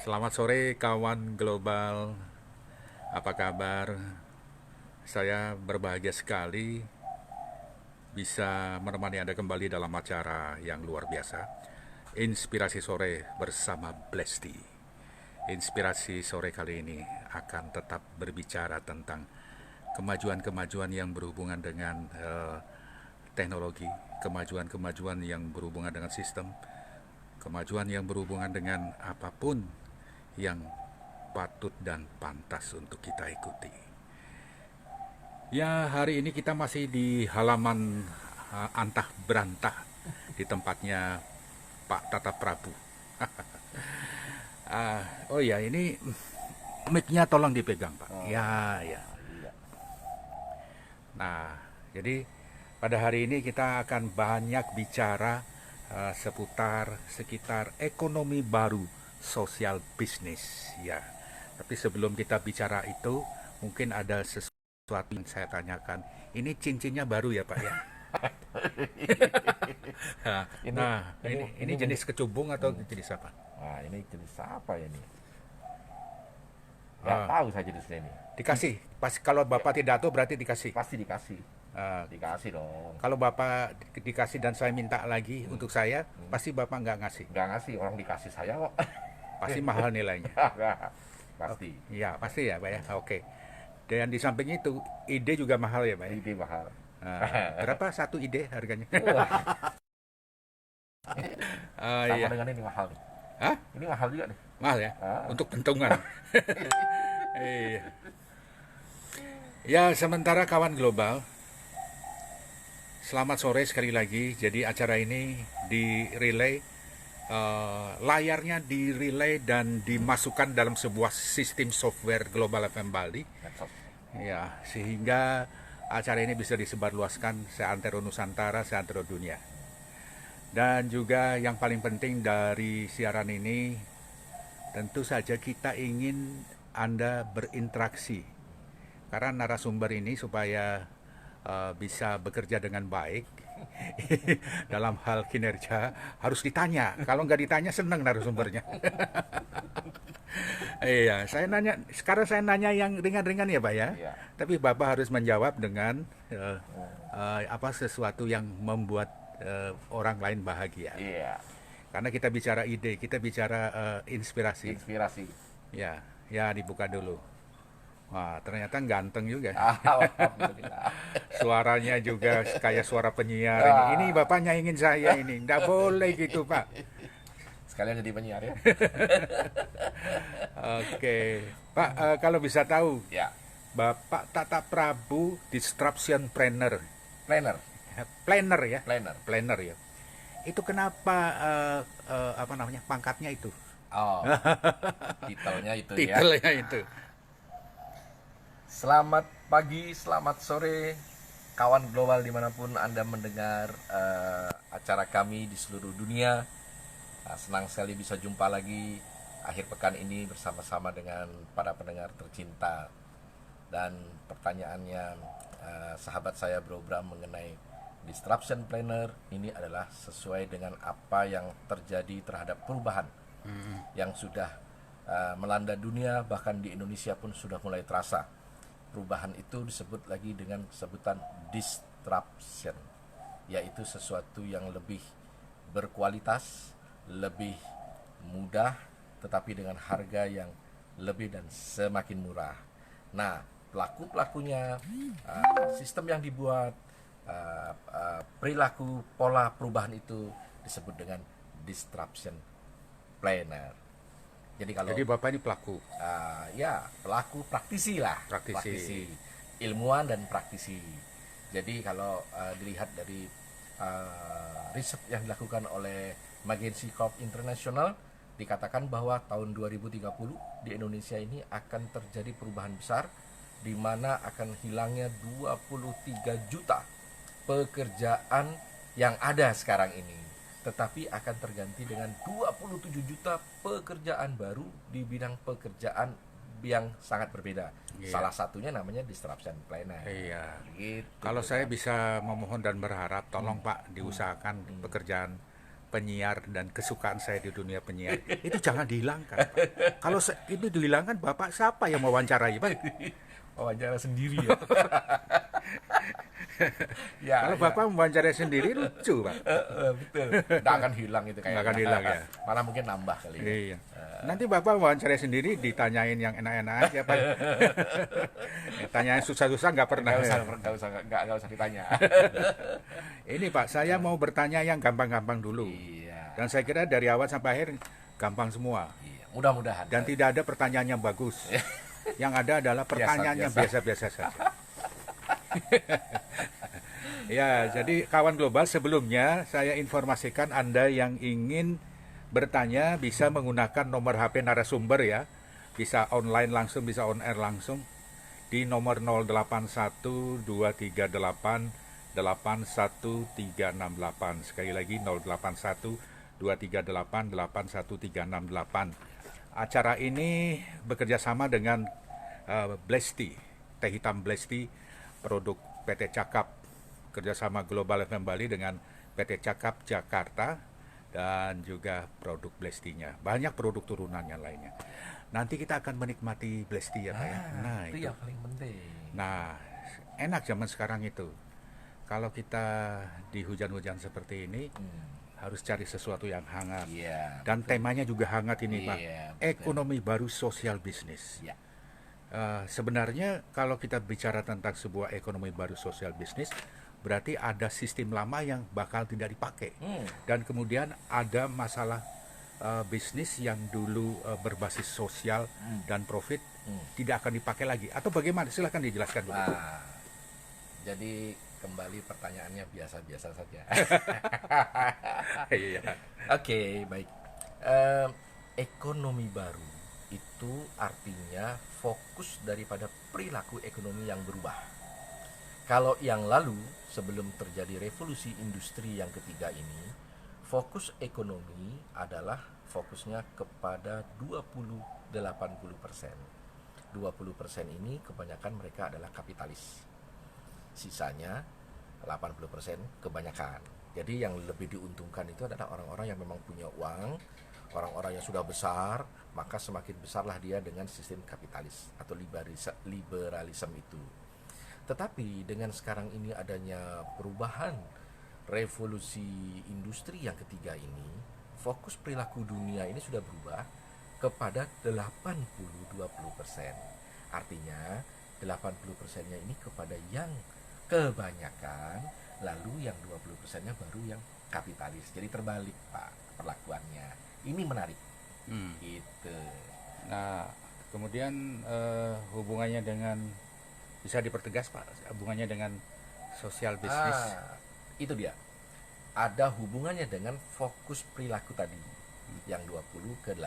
Selamat sore kawan global, apa kabar? Saya berbahagia sekali bisa menemani Anda kembali dalam acara yang luar biasa, Inspirasi Sore bersama Blesti. Inspirasi sore kali ini akan tetap berbicara tentang kemajuan-kemajuan yang berhubungan dengan teknologi, kemajuan-kemajuan yang berhubungan dengan sistem, kemajuan yang berhubungan dengan apapun yang patut dan pantas untuk kita ikuti. Ya, hari ini kita masih di halaman antah berantah di tempatnya Pak Tata Prabu. Oh ya, ini mic-nya tolong dipegang, Pak. Oh, Ya, ya. iya. Nah, jadi pada hari ini kita akan banyak bicara sekitar ekonomi baru, sosial bisnis, ya. Tapi sebelum kita bicara itu, mungkin ada sesuatu yang saya tanyakan. Ini cincinnya baru ya, Pak ya? Ini Nah, ini ini jenis kecubung atau jenis apa? Wah, ini jenis apa ya ini? Nggak Ah, tahu saya jenisnya ini. dikasih. Pas kalau Ya, Bapak tidak tahu berarti dikasih. pasti dikasih. Ah, Dikasih dong. kalau Bapak dikasih dan saya minta lagi untuk saya, pasti Bapak nggak ngasih. Nggak ngasih, orang dikasih saya kok. Pasti mahal nilainya. Nggak, pasti. Iya, pasti ya, Pak ya. Oke. Dan di samping itu, ide juga mahal ya, Pak ya. Ide mahal. Berapa satu ide harganya? Wah, sama Iya. dengan ini mahal nih. Hah? Ini mahal juga nih. Mahal ya? Ah. Untuk pentungan. Iya. Ya, sementara kawan global, selamat sore sekali lagi. Jadi acara ini di relay, layarnya di relay dan dimasukkan dalam sebuah sistem software Global FM Bali. Medsos. Ya, sehingga acara ini bisa disebarluaskan seantero Nusantara, seantero dunia. Dan juga yang paling penting dari siaran ini, tentu saja kita ingin Anda berinteraksi. Karena narasumber ini supaya bisa bekerja dengan baik dalam hal kinerja harus ditanya. Kalau nggak ditanya seneng narasumbernya. Iya, sekarang saya nanya yang ringan-ringan ya, Pak ya. Iya. Tapi Bapak harus menjawab dengan apa sesuatu yang membuat orang lain bahagia. Iya. Karena kita bicara ide, kita bicara inspirasi. Inspirasi. Ya, ya dibuka dulu. Wah, ternyata ganteng juga. Alhamdulillah. Suaranya juga kayak suara penyiar ini. Ini Bapak nyaingin saya ini. Nggak boleh gitu, Pak. Sekalian jadi penyiar ya. Oke. Pak, kalau bisa tahu, Ya. Bapak Tata Prabu Disruption Planner. Planner. Planner ya? Planner. Planner ya. Itu kenapa apa namanya? Pangkatnya itu. Oh, titelnya itu ya. Titelnya itu. Selamat pagi, selamat sore, kawan global dimanapun Anda mendengar acara kami di seluruh dunia. Senang sekali bisa jumpa lagi akhir pekan ini bersama-sama dengan para pendengar tercinta. Dan pertanyaannya sahabat saya berobrol mengenai disruption planner ini adalah sesuai dengan apa yang terjadi terhadap perubahan yang sudah melanda dunia, bahkan di Indonesia pun sudah mulai terasa. Perubahan itu disebut lagi dengan sebutan disruption, yaitu sesuatu yang lebih berkualitas, lebih mudah, tetapi dengan harga yang lebih dan semakin murah. Nah, pelaku-pelakunya, sistem yang dibuat, perilaku pola perubahan itu disebut dengan disruption planner. Jadi kalau Jadi Bapak ini pelaku. ya pelaku praktisi lah, Praktisi. ilmuwan dan praktisi. Jadi kalau dilihat dari riset yang dilakukan oleh McKinsey Corp International, dikatakan bahwa tahun 2030 di Indonesia ini akan terjadi perubahan besar, di mana akan hilangnya 23 juta pekerjaan yang ada sekarang ini, tetapi akan terganti dengan 27 juta pekerjaan baru di bidang pekerjaan yang sangat berbeda. Iya. Salah satunya namanya disruption planner. Iya. Gitu. Kalau saya bisa memohon dan berharap, tolong Pak diusahakan pekerjaan penyiar dan kesukaan saya di dunia penyiar itu jangan dihilangkan, Pak. Kalau itu dihilangkan, Bapak siapa yang mewawancarai, Pak? Wawancara sendiri ya. Ya, Kalau ya. Bapak mewawancarai sendiri lucu, Pak. Betul. Nggak akan hilang itu kayaknya. Nggak akan hilang, ya. Malah mungkin nambah kali. Iya. Nanti Bapak wawancarai sendiri ditanyain yang enak-enak aja, Pak. Tanyain susah-susah nggak pernah. Nggak usah ditanya. Ini Pak, saya mau bertanya yang gampang-gampang dulu. Iya. Dan saya kira dari awal sampai akhir gampang semua. Iya. Mudah-mudahan. Dan tidak ada pertanyaan yang bagus. Yang ada adalah pertanyaan yang biasa-biasa saja. Ya, jadi kawan global, sebelumnya saya informasikan Anda yang ingin bertanya bisa menggunakan nomor HP narasumber ya. Bisa online langsung, bisa on air langsung di nomor 0812388138. Sekali lagi 0812388138. Acara ini bekerja sama dengan Blesti, teh hitam Blesti, produk PT Cakap, kerjasama Global FM Bali dengan PT Cakap Jakarta, dan juga produk Blestinya. Banyak produk turunan yang lainnya. Nanti kita akan menikmati Blesti ya Pak ya. Nah, itu yang paling penting. Nah, enak zaman sekarang itu. Kalau kita di hujan-hujan seperti ini, harus cari sesuatu yang hangat. Iya. Dan temanya juga hangat ini Pak. Iya, betul. Ekonomi baru sosial bisnis. Iya. Sebenarnya kalau kita bicara tentang sebuah ekonomi baru sosial bisnis, berarti ada sistem lama yang bakal tidak dipakai. Dan kemudian ada masalah bisnis yang dulu berbasis sosial dan profit tidak akan dipakai lagi. Atau bagaimana? Silahkan dijelaskan dulu. Jadi kembali pertanyaannya biasa-biasa saja. Iya. Oke, baik. Ekonomi baru itu artinya fokus daripada perilaku ekonomi yang berubah. Kalau yang lalu, sebelum terjadi revolusi industri yang ketiga ini, fokus ekonomi adalah fokusnya kepada 20-80%. 20% ini kebanyakan mereka adalah kapitalis. Sisanya 80% kebanyakan. Jadi yang lebih diuntungkan itu adalah orang-orang yang memang punya uang, orang-orang yang sudah besar, maka semakin besarlah dia dengan sistem kapitalis atau liberalisme itu. Tetapi dengan sekarang ini adanya perubahan revolusi industri yang ketiga ini, fokus perilaku dunia ini sudah berubah kepada 80-20%. Artinya 80%-nya ini kepada yang kebanyakan, lalu yang 20%-nya baru yang kapitalis. Jadi terbalik Pak perlakuannya. Ini menarik. Gitu. Nah, kemudian hubungannya dengan, bisa dipertegas Pak, hubungannya dengan sosial bisnis. Itu dia. Ada hubungannya dengan fokus perilaku tadi, yang 20 ke 80.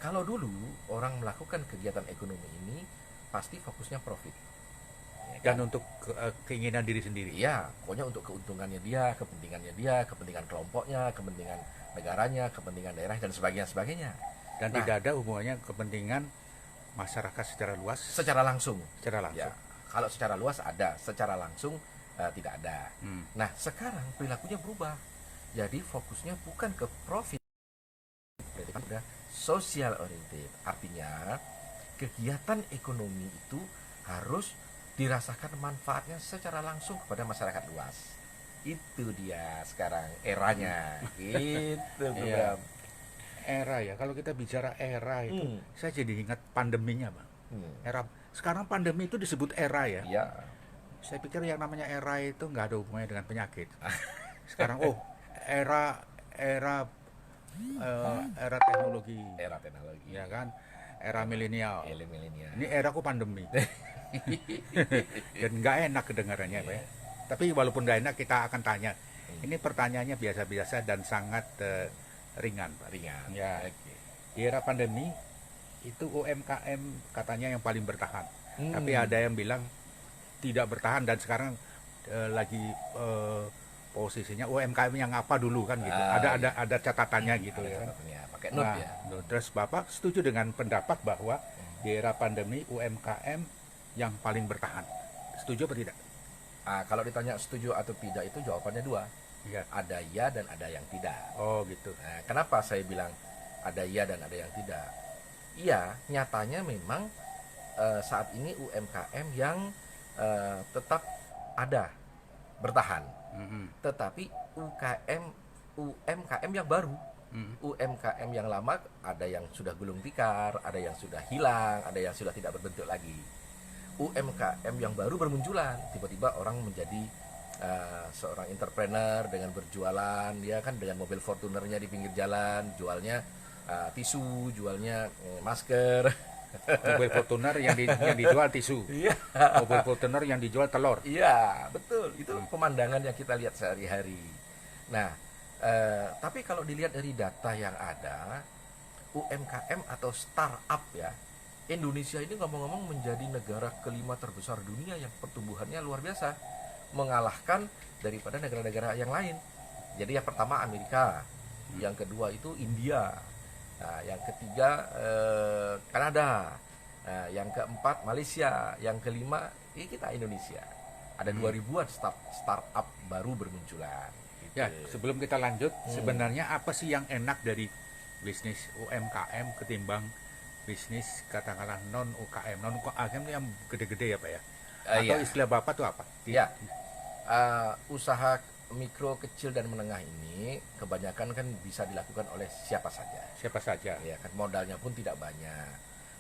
Kalau dulu orang melakukan kegiatan ekonomi ini pasti fokusnya profit. Dan untuk keinginan diri sendiri. Iya, pokoknya untuk keuntungannya dia, kepentingan kelompoknya, kepentingan negaranya, kepentingan daerah dan sebagainya. Dan tidak ada hubungannya kepentingan masyarakat secara luas. Secara langsung. Ya, kalau secara luas ada, secara langsung tidak ada. Nah, sekarang perilakunya berubah. Jadi fokusnya bukan ke profit, pada social oriented. Artinya kegiatan ekonomi itu harus dirasakan manfaatnya secara langsung kepada masyarakat luas. Itu dia sekarang eranya. Gitu, Iya. Era ya, kalau kita bicara era itu, saya jadi ingat pandeminya Bang. Era sekarang pandemi itu disebut era ya. Iya. Saya pikir yang namanya era itu nggak ada hubungannya dengan penyakit. Sekarang era teknologi. Era teknologi. Ya kan? Era milenial. Milenial. Ini era kok pandemi. Dan nggak enak kedengarannya Pak ya. Tapi walaupun nggak enak, kita akan tanya. Ini pertanyaannya biasa-biasa dan sangat ringan Pak. Ringan. Ya. Di era pandemi itu UMKM katanya yang paling bertahan. Tapi ada yang bilang tidak bertahan dan sekarang lagi posisinya UMKM yang apa dulu kan gitu. Ada catatannya gitu ya. Pakai note ya. Terus Bapak setuju dengan pendapat bahwa di era pandemi UMKM yang paling bertahan. Setuju atau tidak? Kalau ditanya setuju atau tidak itu jawabannya dua. Iya. Ada ya dan ada yang tidak. Oh gitu. Nah, kenapa saya bilang ada ya dan ada yang tidak? Iya, nyatanya memang saat ini UMKM yang tetap ada bertahan, Mm-mm. tetapi UMKM yang baru, Mm-mm. UMKM yang lama ada yang sudah gulung tikar, ada yang sudah hilang, ada yang sudah tidak berbentuk lagi. UMKM yang baru bermunculan, tiba-tiba orang menjadi seorang entrepreneur dengan berjualan, dia kan dengan mobil Fortunernya di pinggir jalan, jualnya tisu, jualnya masker. Mobil Fortuner yang dijual tisu. Iya, Mobil Fortuner yang dijual telur. iya, betul. Itu pemandangan yang kita lihat sehari-hari. Nah, tapi kalau dilihat dari data yang ada, UMKM atau startup ya, Indonesia ini ngomong-ngomong menjadi negara kelima terbesar dunia yang pertumbuhannya luar biasa, mengalahkan daripada negara-negara yang lain. Jadi yang pertama Amerika, yang kedua itu India, nah, yang ketiga Kanada, nah, yang keempat Malaysia, yang kelima ini kita Indonesia. Ada 2000-an startup baru bermunculan. Gitu. Ya, sebelum kita lanjut, sebenarnya apa sih yang enak dari bisnis UMKM ketimbang bisnis katakanlah non UKM? Non UKM itu yang gede-gede ya Pak ya? Atau Iya. istilah Bapak tuh apa? Ya, usaha mikro, kecil dan menengah ini kebanyakan kan bisa dilakukan oleh siapa saja. Siapa saja. Ya kan modalnya pun tidak banyak,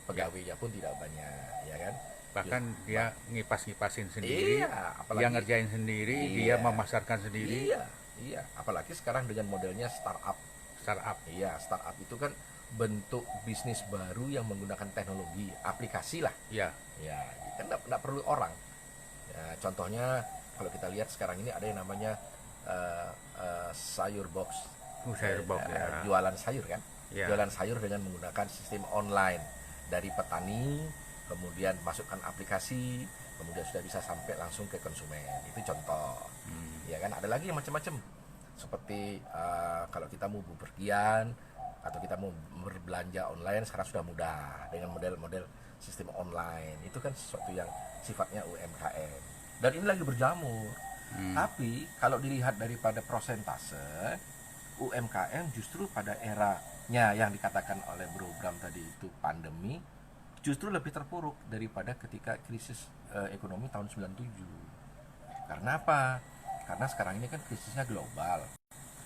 pegawainya pun tidak banyak, ya kan. Bahkan dia ngipas-ngipasin sendiri, Iya, apalagi dia ngerjain sendiri, dia iya, memasarkan sendiri, iya, iya. Apalagi sekarang dengan modelnya startup. startup. Iya, startup itu kan bentuk bisnis baru yang menggunakan teknologi, aplikasi lah. Ya, Ya, kan nggak perlu orang. Ya, contohnya kalau kita lihat sekarang ini ada yang namanya sayur box. sayur box ya. Jualan sayur kan, Ya. jualan sayur dengan menggunakan sistem online dari petani, kemudian masukkan aplikasi, kemudian sudah bisa sampai langsung ke konsumen. Itu contoh. Ya kan, ada lagi yang macam-macam seperti kalau kita mau bepergian atau kita mau berbelanja online sekarang sudah mudah dengan model-model sistem online. Itu kan sesuatu yang sifatnya UMKM dan ini lagi berjamur. Tapi kalau dilihat daripada prosentase, UMKM justru pada eranya yang dikatakan oleh Bro Bram tadi itu pandemi, justru lebih terpuruk daripada ketika krisis ekonomi tahun 97. Karena apa? Karena sekarang ini kan krisisnya global.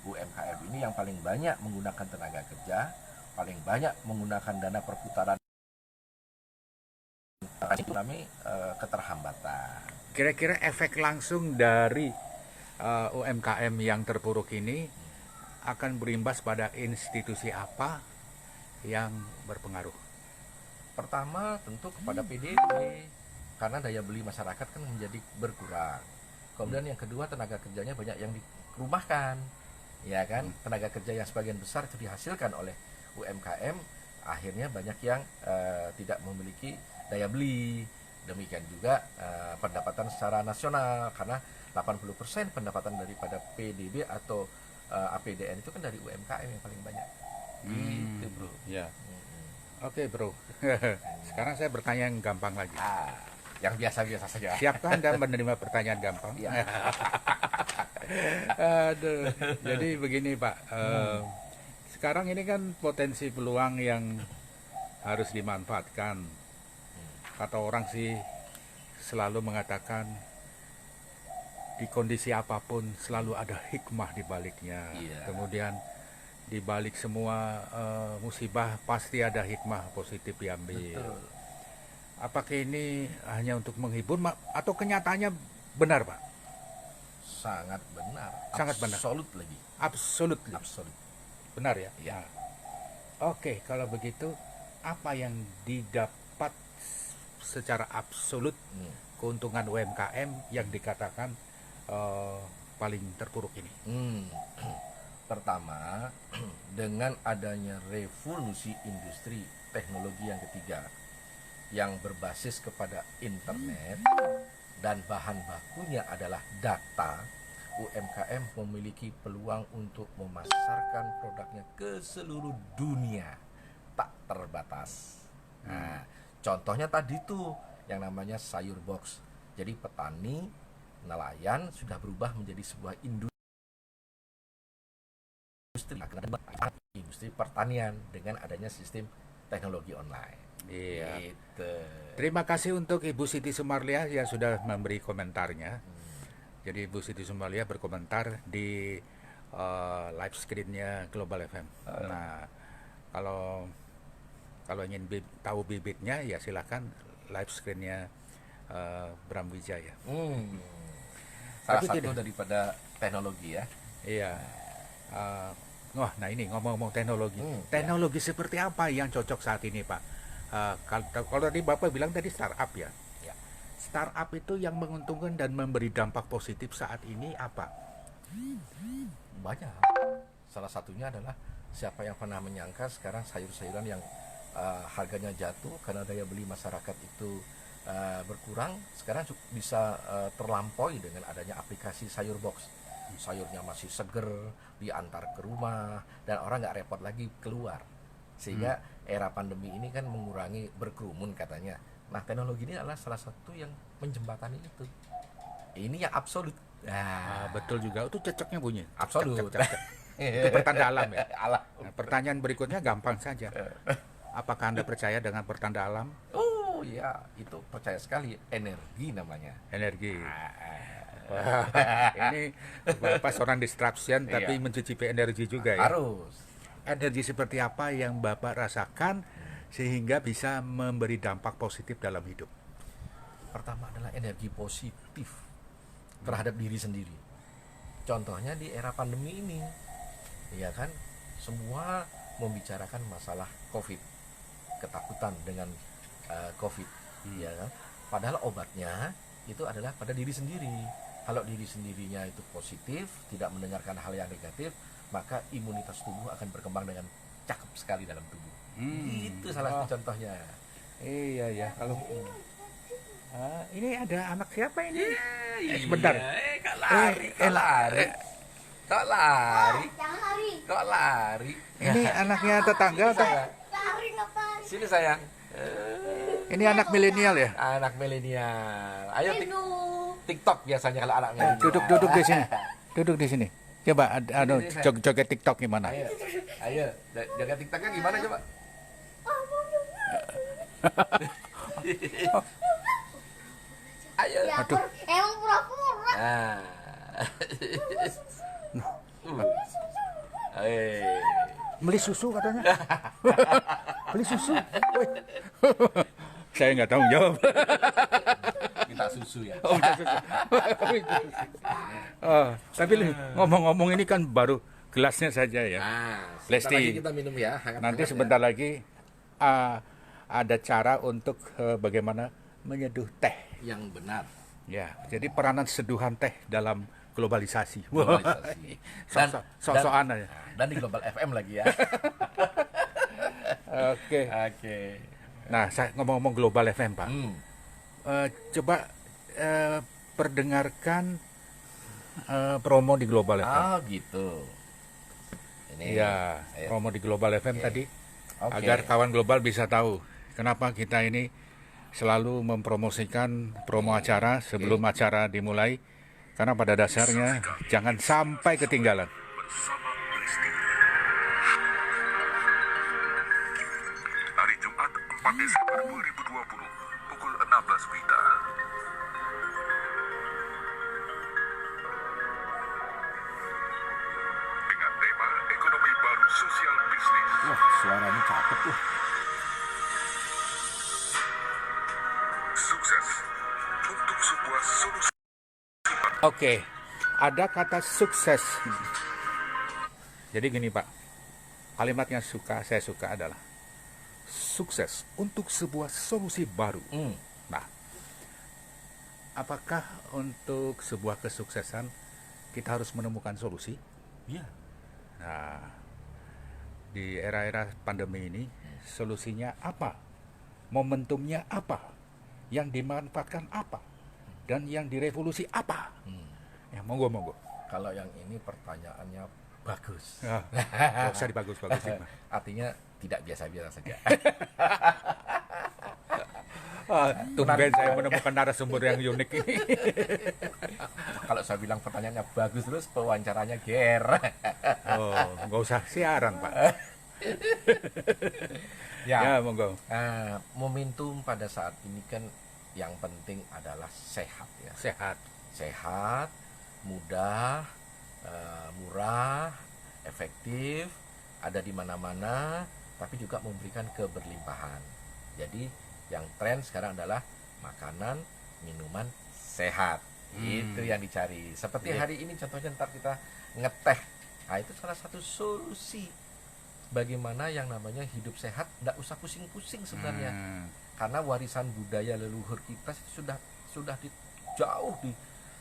UMKM ini yang paling banyak menggunakan tenaga kerja, paling banyak menggunakan dana perputaran, itu kami keterhambatan. Kira-kira efek langsung dari UMKM yang terpuruk ini akan berimbas pada institusi apa yang berpengaruh? Pertama tentu kepada PDB, karena daya beli masyarakat kan menjadi berkurang. Kemudian yang kedua tenaga kerjanya banyak yang dirumahkan, ya kan. Tenaga kerja yang sebagian besar itu dihasilkan oleh UMKM, akhirnya banyak yang tidak memiliki daya beli. Demikian juga pendapatan secara nasional, karena 80% pendapatan daripada PDB atau APDN itu kan dari UMKM yang paling banyak. Gitu bro. Ya. Oke bro. Sekarang saya bertanya yang gampang lagi. Yang biasa-biasa saja. Siapkah Anda menerima pertanyaan gampang? Ya. Aduh. Jadi begini Pak. Sekarang ini kan potensi peluang yang harus dimanfaatkan. Kata orang sih selalu mengatakan di kondisi apapun selalu ada hikmah di baliknya. Iya. Kemudian di balik semua musibah pasti ada hikmah positif diambil. Betul. Apakah ini hanya untuk menghibur atau kenyataannya benar, Pak? Sangat benar. Sangat benar. Absolut lagi. Absolut. Absolut. Benar ya? Ya. Oke, kalau begitu apa yang didapat secara absolut keuntungan UMKM yang dikatakan paling terpuruk ini? Pertama, dengan adanya revolusi industri teknologi yang ketiga yang berbasis kepada internet dan bahan bakunya adalah data, UMKM memiliki peluang untuk memasarkan produknya ke seluruh dunia tak terbatas. Nah, contohnya tadi tuh yang namanya sayur box. Jadi petani, nelayan sudah berubah menjadi sebuah industri industri pertanian dengan adanya sistem teknologi online. Iya. Gitu. Terima kasih untuk Ibu Siti Sumarlia yang sudah memberi komentarnya. Jadi Ibu Siti Sumarlia berkomentar di live screen-nya Global FM. Nah, kalau kalau ingin tahu bibitnya ya silakan live screen-nya Bram Wijaya. Salah Tapi satu tidak. daripada teknologi ya. Iya. Uh, Wah, nah ini ngomong-ngomong teknologi. Ya. Teknologi seperti apa yang cocok saat ini, Pak? Kalau tadi Bapak bilang tadi startup ya. Ya. Startup itu yang menguntungkan dan memberi dampak positif saat ini apa? Banyak. Salah satunya adalah siapa yang pernah menyangka sekarang sayur-sayuran yang harganya jatuh karena daya beli masyarakat itu berkurang, sekarang bisa terlampaui dengan adanya aplikasi sayur box. Sayurnya masih seger, diantar ke rumah, dan orang nggak repot lagi keluar. Sehingga era pandemi ini kan mengurangi berkerumun katanya. Nah, teknologi ini adalah salah satu yang menjembatani itu. Ini yang absolut. Betul juga, itu cocoknya bunyi. Absolut. Cek. Itu pertanda alam ya. Alam. Nah, pertanyaan berikutnya gampang saja. Apakah Anda percaya dengan pertanda alam? Oh ya, itu percaya sekali. Energi namanya. Energi. Ini Bapak seorang distraction tapi Iya. mencicipi energi juga ya. Harus. Energi seperti apa yang Bapak rasakan sehingga bisa memberi dampak positif dalam hidup? Pertama adalah energi positif terhadap diri sendiri. Contohnya di era pandemi ini, ya kan, semua membicarakan masalah COVID, ketakutan dengan COVID, ya kan. Padahal obatnya itu adalah pada diri sendiri. Kalau diri sendirinya itu positif, tidak mendengarkan hal yang negatif, maka imunitas tubuh akan berkembang dengan cakep sekali dalam tubuh. Itu salah satu contohnya. Iya ya. Kalau ini ada anak siapa ini? Sebentar. Kok lari? Kok lari? Jangan lari. Kok lari? Ini anaknya tetangga atau? Lari ngapain? Sini sayang. Ini anak milenial ya? Anak milenial. Ayo Aduh. TikTok biasanya kalau anak milenial. Duduk di sini. Duduk di sini. Coba joget TikTok gimana? Ayo, jaga TikToknya gimana coba? Ayo. Ya, Aduh. emang pura-pura. Nah. Beli susu katanya. Beli susu. Woi. Saya nggak tahu jawab. Minta susu ya. Tapi ngomong-ngomong ini kan baru gelasnya saja ya. Nah, Lesti, sebentar lagi kita minum ya. nanti sebentar lagi ada cara untuk bagaimana menyeduh teh. Yang benar. Ya, jadi peranan seduhan teh dalam globalisasi. Globalisasi. Sok-sokan aja. Dan di Global FM lagi ya. Oke. Oke. Nah, saya ngomong-ngomong Global FM, Pak. Coba perdengarkan promo di Global FM. Oh gitu. Ini. Iya, Ayo. promo di Global FM Oke. tadi. Oke. Agar kawan global bisa tahu kenapa kita ini selalu mempromosikan promo acara sebelum acara dimulai. Karena pada dasarnya jangan sampai ketinggalan. Bersama Lesti. Hari Jumat 4 Desember 2020 pukul 16 WITA. Dengan tema ekonomi baru sosial bisnis. Wah, suaranya cakep tuh. Sukses untuk sebuah solusi. Oke, ada kata sukses. Jadi gini Pak, kalimat yang saya suka adalah sukses untuk sebuah solusi baru. Nah, apakah untuk sebuah kesuksesan kita harus menemukan solusi? Iya. Nah, di era-era pandemi ini, solusinya apa? Momentumnya apa? Yang dimanfaatkan apa? Dan yang direvolusi apa? Ya, monggo. Kalau yang ini pertanyaannya bagus. Nggak usah dibagus-bagusin. Artinya tidak biasa-biasa saja. Tumben saya menemukan narasumber yang unik ini. Kalau saya bilang pertanyaannya bagus terus pewawancaranya ger. Oh, nggak usah siaran, Pak. Ya, monggo. Nah, momentum pada saat ini kan yang penting adalah sehat ya. Sehat. Sehat, mudah, murah, efektif, ada di mana-mana, tapi juga memberikan keberlimpahan. Jadi yang tren sekarang adalah makanan, minuman sehat. Itu yang dicari. Seperti Iya. hari ini contohnya ntar kita ngeteh. Nah, itu salah satu solusi bagaimana yang namanya hidup sehat, nggak usah pusing-pusing sebenarnya. Hmm. Karena warisan budaya leluhur kita sudah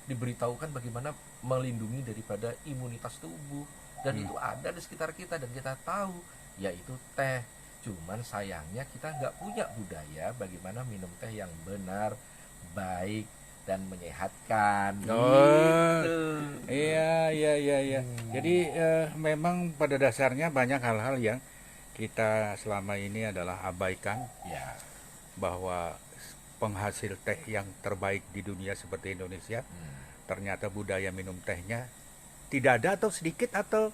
diberitahukan bagaimana melindungi daripada imunitas tubuh, dan itu ada di sekitar kita dan kita tahu, yaitu teh. Cuman sayangnya kita nggak punya budaya bagaimana minum teh yang benar, baik dan menyehatkan. Oh, Gitu. iya, iya, iya, iya. Jadi memang pada dasarnya banyak hal-hal yang kita selama ini adalah abaikan, Ya. bahwa penghasil teh yang terbaik di dunia seperti Indonesia, ternyata budaya minum tehnya tidak ada atau sedikit atau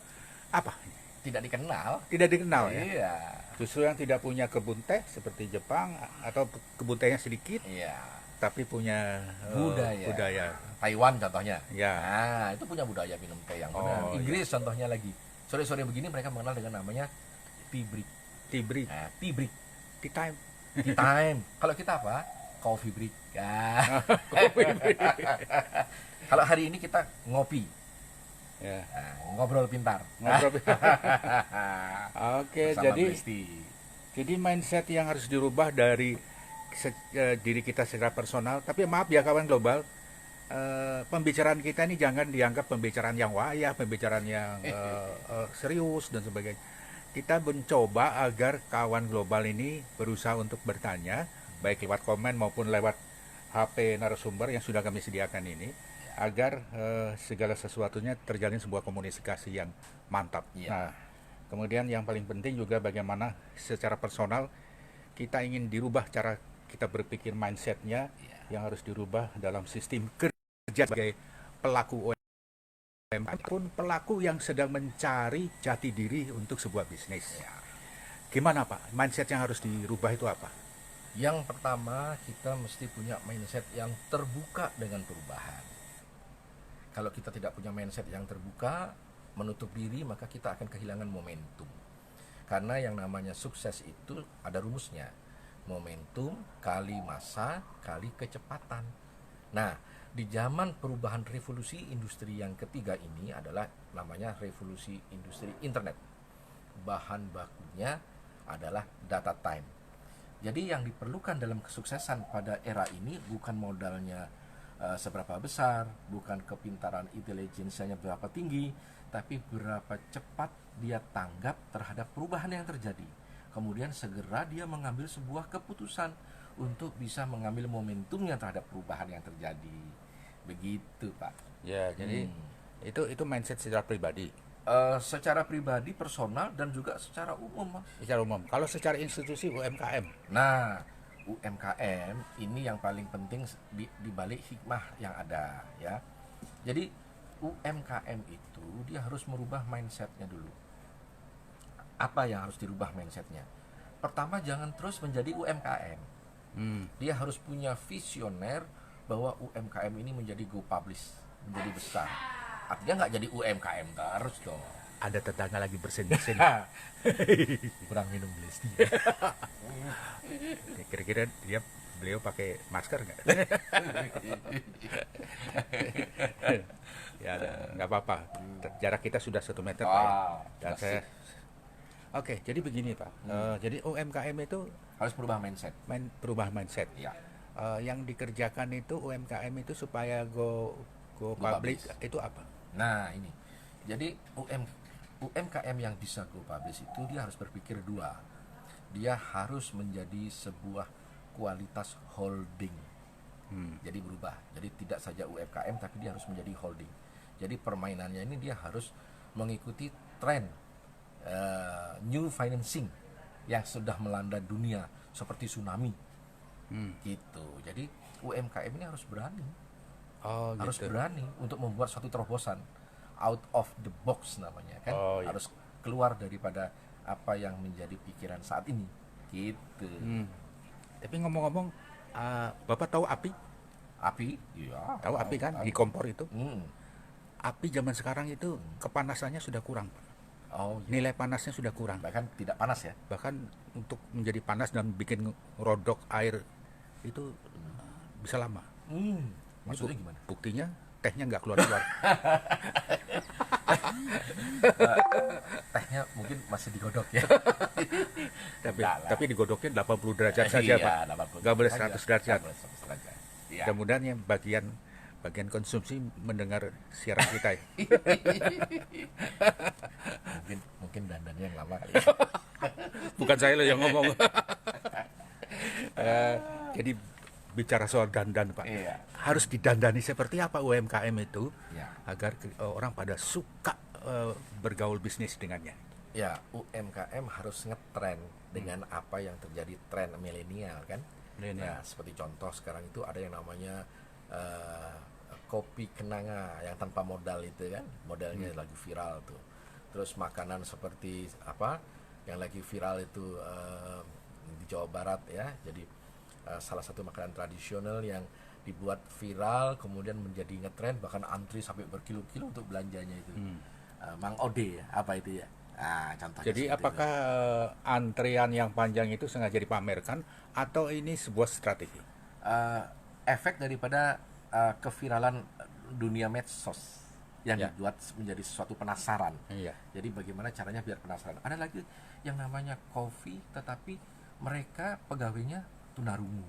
apa? Tidak dikenal. Tidak dikenal ya. Iya. Justru yang tidak punya kebun teh seperti Jepang atau kebun tehnya sedikit Iya. tapi punya budaya. Taiwan contohnya. Ya. Nah, itu punya budaya minum teh yang benar. Oh, Inggris contohnya lagi. Sore-sore begini mereka mengenal dengan namanya tea break. Tea break, Nah, tea break. tea time. Tea time. Kalau kita apa? Coffee break. Ah. Kalau hari ini kita ngopi. Ya. Nah, ngobrol pintar. Ngobrol. Oke, Bersama jadi Besti. mindset yang harus dirubah dari diri kita secara personal. Tapi maaf ya kawan global, pembicaraan kita ini jangan dianggap pembicaraan yang wayah, pembicaraan yang serius dan sebagainya. Kita mencoba agar kawan global ini berusaha untuk bertanya, baik lewat komen maupun lewat HP narasumber yang sudah kami sediakan ini, agar segala sesuatunya terjalin sebuah komunikasi yang mantap. Iya. Nah, kemudian yang paling penting juga bagaimana secara personal kita ingin dirubah cara kita berpikir, mindsetnya yang harus dirubah dalam sistem kerja sebagai pelaku UMKM pun pelaku yang sedang mencari jati diri untuk sebuah bisnis. Gimana Pak? Mindset yang harus dirubah itu apa? Yang pertama, kita mesti punya mindset yang terbuka dengan perubahan. Kalau kita tidak punya mindset yang terbuka, menutup diri, maka kita akan kehilangan momentum. Karena yang namanya sukses itu ada rumusnya. Momentum kali masa kali kecepatan. Nah, di zaman perubahan revolusi industri yang ketiga ini adalah namanya revolusi industri internet. Bahan bakunya adalah data time. Jadi yang diperlukan dalam kesuksesan pada era ini bukan modalnya seberapa besar, bukan kepintaran intelijensinya berapa tinggi, tapi berapa cepat dia tanggap terhadap perubahan yang terjadi. Kemudian segera dia mengambil sebuah keputusan untuk bisa mengambil momentumnya terhadap perubahan yang terjadi. Begitu, Pak. Ya, jadi itu mindset secara pribadi. Secara pribadi, personal, dan juga secara umum, Mas. Secara umum. Kalau secara institusi UMKM, Nah, UMKM ini yang paling penting di balik hikmah yang ada, ya. Jadi UMKM itu dia harus merubah mindsetnya dulu. Apa yang harus dirubah mindsetnya? Pertama, jangan terus menjadi UMKM. Dia harus punya visioner bahwa UMKM ini menjadi go publish, menjadi besar. Artinya nggak jadi UMKM terus dong. ada tetangga lagi bersin-bersin. Kurang minum Blesti. Kira-kira beliau pakai masker nggak? Ya, nggak apa-apa. Jarak kita sudah 1 meter, Pak. Ya. Dan saya, oke, jadi begini, Pak. Jadi UMKM itu Harus berubah mindset. berubah mindset. Ya. Yang dikerjakan itu UMKM itu supaya go public publish. itu apa? Nah ini, jadi UMKM yang bisa go publish itu dia harus berpikir dua. Dia harus menjadi sebuah kualitas holding. Jadi berubah. Jadi tidak saja UMKM tapi dia harus menjadi holding. Jadi permainannya ini dia harus mengikuti tren new financing yang sudah melanda dunia seperti tsunami. Gitu. Jadi UMKM ini harus berani, Oh harus gitu. berani untuk membuat suatu terobosan, out of the box namanya kan, Oh, iya. harus keluar daripada apa yang menjadi pikiran saat ini. Gitu. Tapi ngomong-ngomong, Bapak tahu api? Api, iya. Tahu api kan tahu. di kompor itu? Hmm. Api zaman sekarang itu kepanasannya sudah kurang. Oh, iya. Nilai panasnya sudah kurang. Bahkan tidak panas ya. Bahkan untuk menjadi panas dan bikin rodok air itu bisa lama. Maksudnya gimana? Buktinya tehnya nggak keluar-keluar. Tehnya mungkin masih digodok ya. tapi Enggak lah. tapi digodoknya 80 derajat saja, Iya, Pak. 80 Nggak boleh derajat. 100 derajat. Nggak boleh 100 derajat. Iya. Mudah-mudahan yang bagian konsumsi mendengar siaran kita ya. Mungkin dandannya yang lama kali. Bukan saya loh yang ngomong. Jadi bicara soal dandan, Pak. Iya. Harus didandani seperti apa UMKM itu Ya. agar orang pada suka bergaul bisnis dengannya. Ya, UMKM harus ngetren dengan apa yang terjadi tren milenial kan. Milenial. Nah, seperti contoh sekarang itu ada yang namanya kopi kenanga yang tanpa modal itu kan, modelnya lagi viral tuh. Terus makanan seperti apa yang lagi viral itu di Jawa Barat ya. Jadi salah satu makanan tradisional yang dibuat viral kemudian menjadi ngetren, bahkan antri sampai berkilo-kilo untuk belanjanya itu. Mang Ode ya, apa itu ya? Nah, contohnya Jadi seperti apakah antrian yang panjang itu sengaja dipamerkan atau ini sebuah strategi? efek daripada keviralan dunia medsos yang dibuat menjadi sesuatu penasaran. Iya. Jadi bagaimana caranya biar penasaran. Ada lagi yang namanya coffee, tetapi mereka pegawainya tunarungu,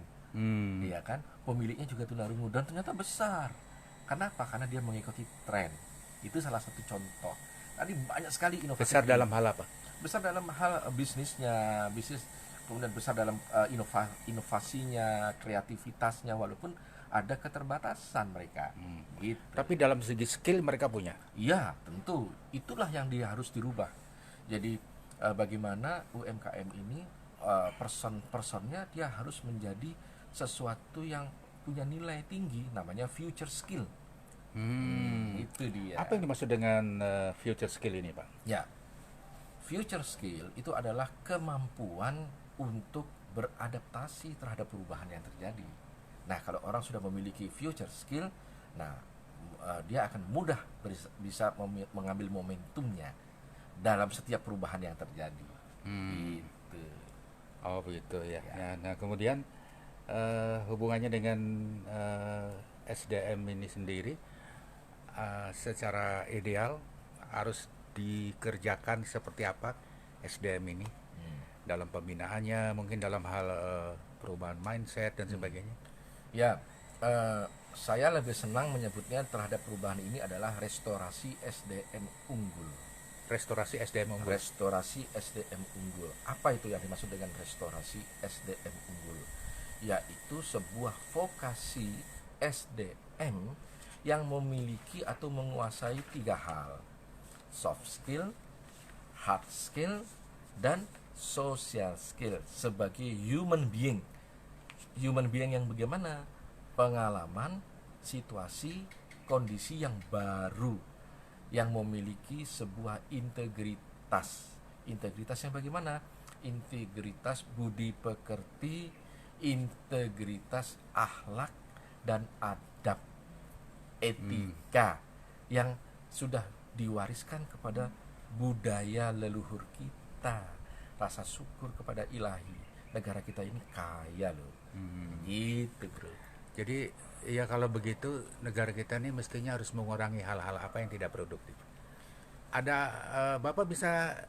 iya kan? Pemiliknya juga tunarungu dan ternyata besar. Kenapa? Karena dia mengikuti tren. Itu salah satu contoh. Tadi banyak sekali inovasi. Besar dalam hal apa? Besar dalam hal bisnisnya, bisnis, kemudian besar dalam inovasinya, kreativitasnya, walaupun ada keterbatasan mereka. Gitu. Tapi dalam segi skill mereka punya. Iya, tentu. Itulah yang dia harus dirubah. Jadi bagaimana UMKM ini person-personnya dia harus menjadi sesuatu yang punya nilai tinggi, namanya future skill. Itu dia. Apa yang dimaksud dengan future skill ini, Pak? Ya, future skill itu adalah kemampuan untuk beradaptasi terhadap perubahan yang terjadi. Nah, kalau orang sudah memiliki future skill, nah dia akan mudah bisa mengambil momentumnya dalam setiap perubahan yang terjadi. Gitu. Oh begitu ya. Nah kemudian hubungannya dengan SDM ini sendiri, secara ideal harus dikerjakan seperti apa SDM ini dalam pembinaannya, mungkin dalam hal perubahan mindset dan sebagainya. Ya, saya lebih senang menyebutnya terhadap perubahan ini adalah restorasi SDM unggul. Restorasi SDM unggul. Restorasi SDM unggul. Apa itu yang dimaksud dengan restorasi SDM unggul? Yaitu sebuah vokasi SDM yang memiliki atau menguasai 3 hal: soft skill, hard skill, dan social skill sebagai human being. Human being yang bagaimana? Pengalaman, situasi, kondisi yang baru, yang memiliki sebuah integritas. Integritas yang bagaimana? Integritas budi pekerti, integritas akhlak dan adab, etika yang sudah diwariskan kepada budaya leluhur kita. Rasa syukur kepada ilahi. Negara kita ini kaya loh. Gitu, bro. Jadi ya kalau begitu negara kita ini mestinya harus mengurangi hal-hal apa yang tidak produktif. Ada Bapak bisa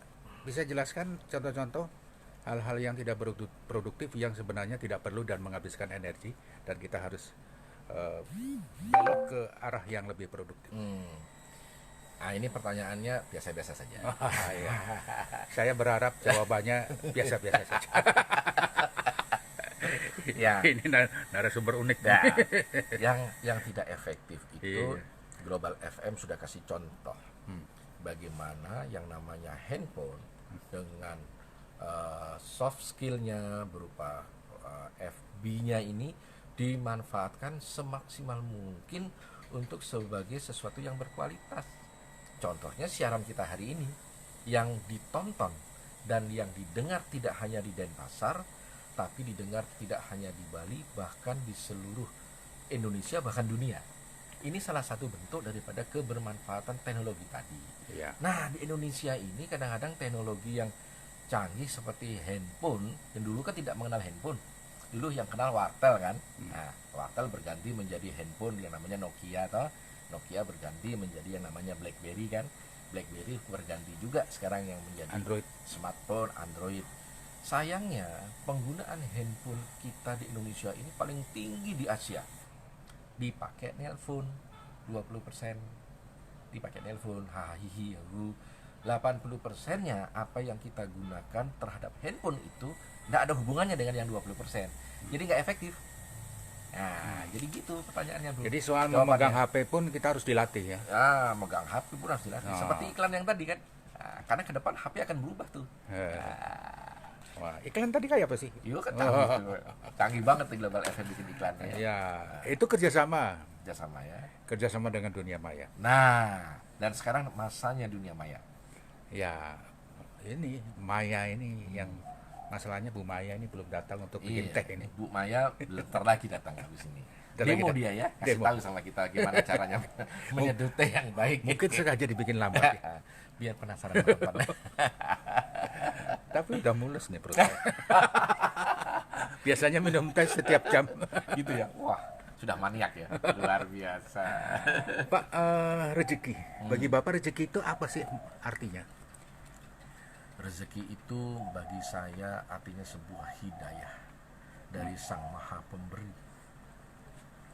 jelaskan contoh-contoh hal-hal yang tidak produktif yang sebenarnya tidak perlu dan menghabiskan energi dan kita harus belok ke arah yang lebih produktif. Nah, ini pertanyaannya biasa-biasa saja. Ya. Saya berharap jawabannya biasa-biasa saja. Ya. Ini narasumber unik. Nah, yang tidak efektif itu Iya. Global FM sudah kasih contoh bagaimana yang namanya handphone dengan soft skillnya berupa FB-nya ini dimanfaatkan semaksimal mungkin untuk sebagai sesuatu yang berkualitas. Contohnya siaran kita hari ini yang ditonton dan yang didengar tidak hanya di Denpasar, tapi didengar tidak hanya di Bali, bahkan di seluruh Indonesia, bahkan dunia. Ini salah satu bentuk daripada kebermanfaatan teknologi tadi. Ya. Nah, di Indonesia ini kadang-kadang teknologi yang canggih seperti handphone, yang dulu kan tidak mengenal handphone. Dulu yang kenal wartel kan. Nah, wartel berganti menjadi handphone yang namanya Nokia atau Nokia berganti menjadi yang namanya BlackBerry kan. BlackBerry berganti juga sekarang yang menjadi Android. smartphone, Android. Sayangnya, penggunaan handphone kita di Indonesia ini paling tinggi di Asia. Dipakai nelpon 20%, dipakai nelpon hahihi hu. 80%-nya apa yang kita gunakan terhadap handphone itu tidak ada hubungannya dengan yang 20%. Jadi nggak efektif. Nah, jadi gitu pertanyaannya, Bro. Jadi soal Jawabannya. memegang HP pun kita harus dilatih ya. Ya, megang HP pun harus dilatih. Oh. Seperti iklan yang tadi kan. Nah, karena ke depan HP akan berubah tuh. Wah, iklan tadi kayak apa sih? Iya kan canggih tuh. Canggih banget tuh Global FM bikin iklannya ya. Ya, itu kerjasama Kerjasama ya. kerjasama dengan dunia maya. Nah, dan sekarang masanya dunia maya. Ya, ini Maya ini yang masalahnya Bu Maya ini belum datang untuk bikin teh ini. Bu Maya bentar lagi datang ke sini. Bentar lagi Demo datang. dia ya, kasih Demo. tahu sama kita gimana caranya menyeduh teh yang baik. Mungkin sengaja dibikin lambat ya. Biar penasaran teman-teman. Tapi udah mulus nih perut saya. Biasanya minum teh setiap jam. Gitu ya. Wah, sudah maniak ya. Luar biasa. Pak, rezeki. Bagi Bapak rezeki itu apa sih artinya? Rezeki itu bagi saya artinya sebuah hidayah dari Sang Maha Pemberi.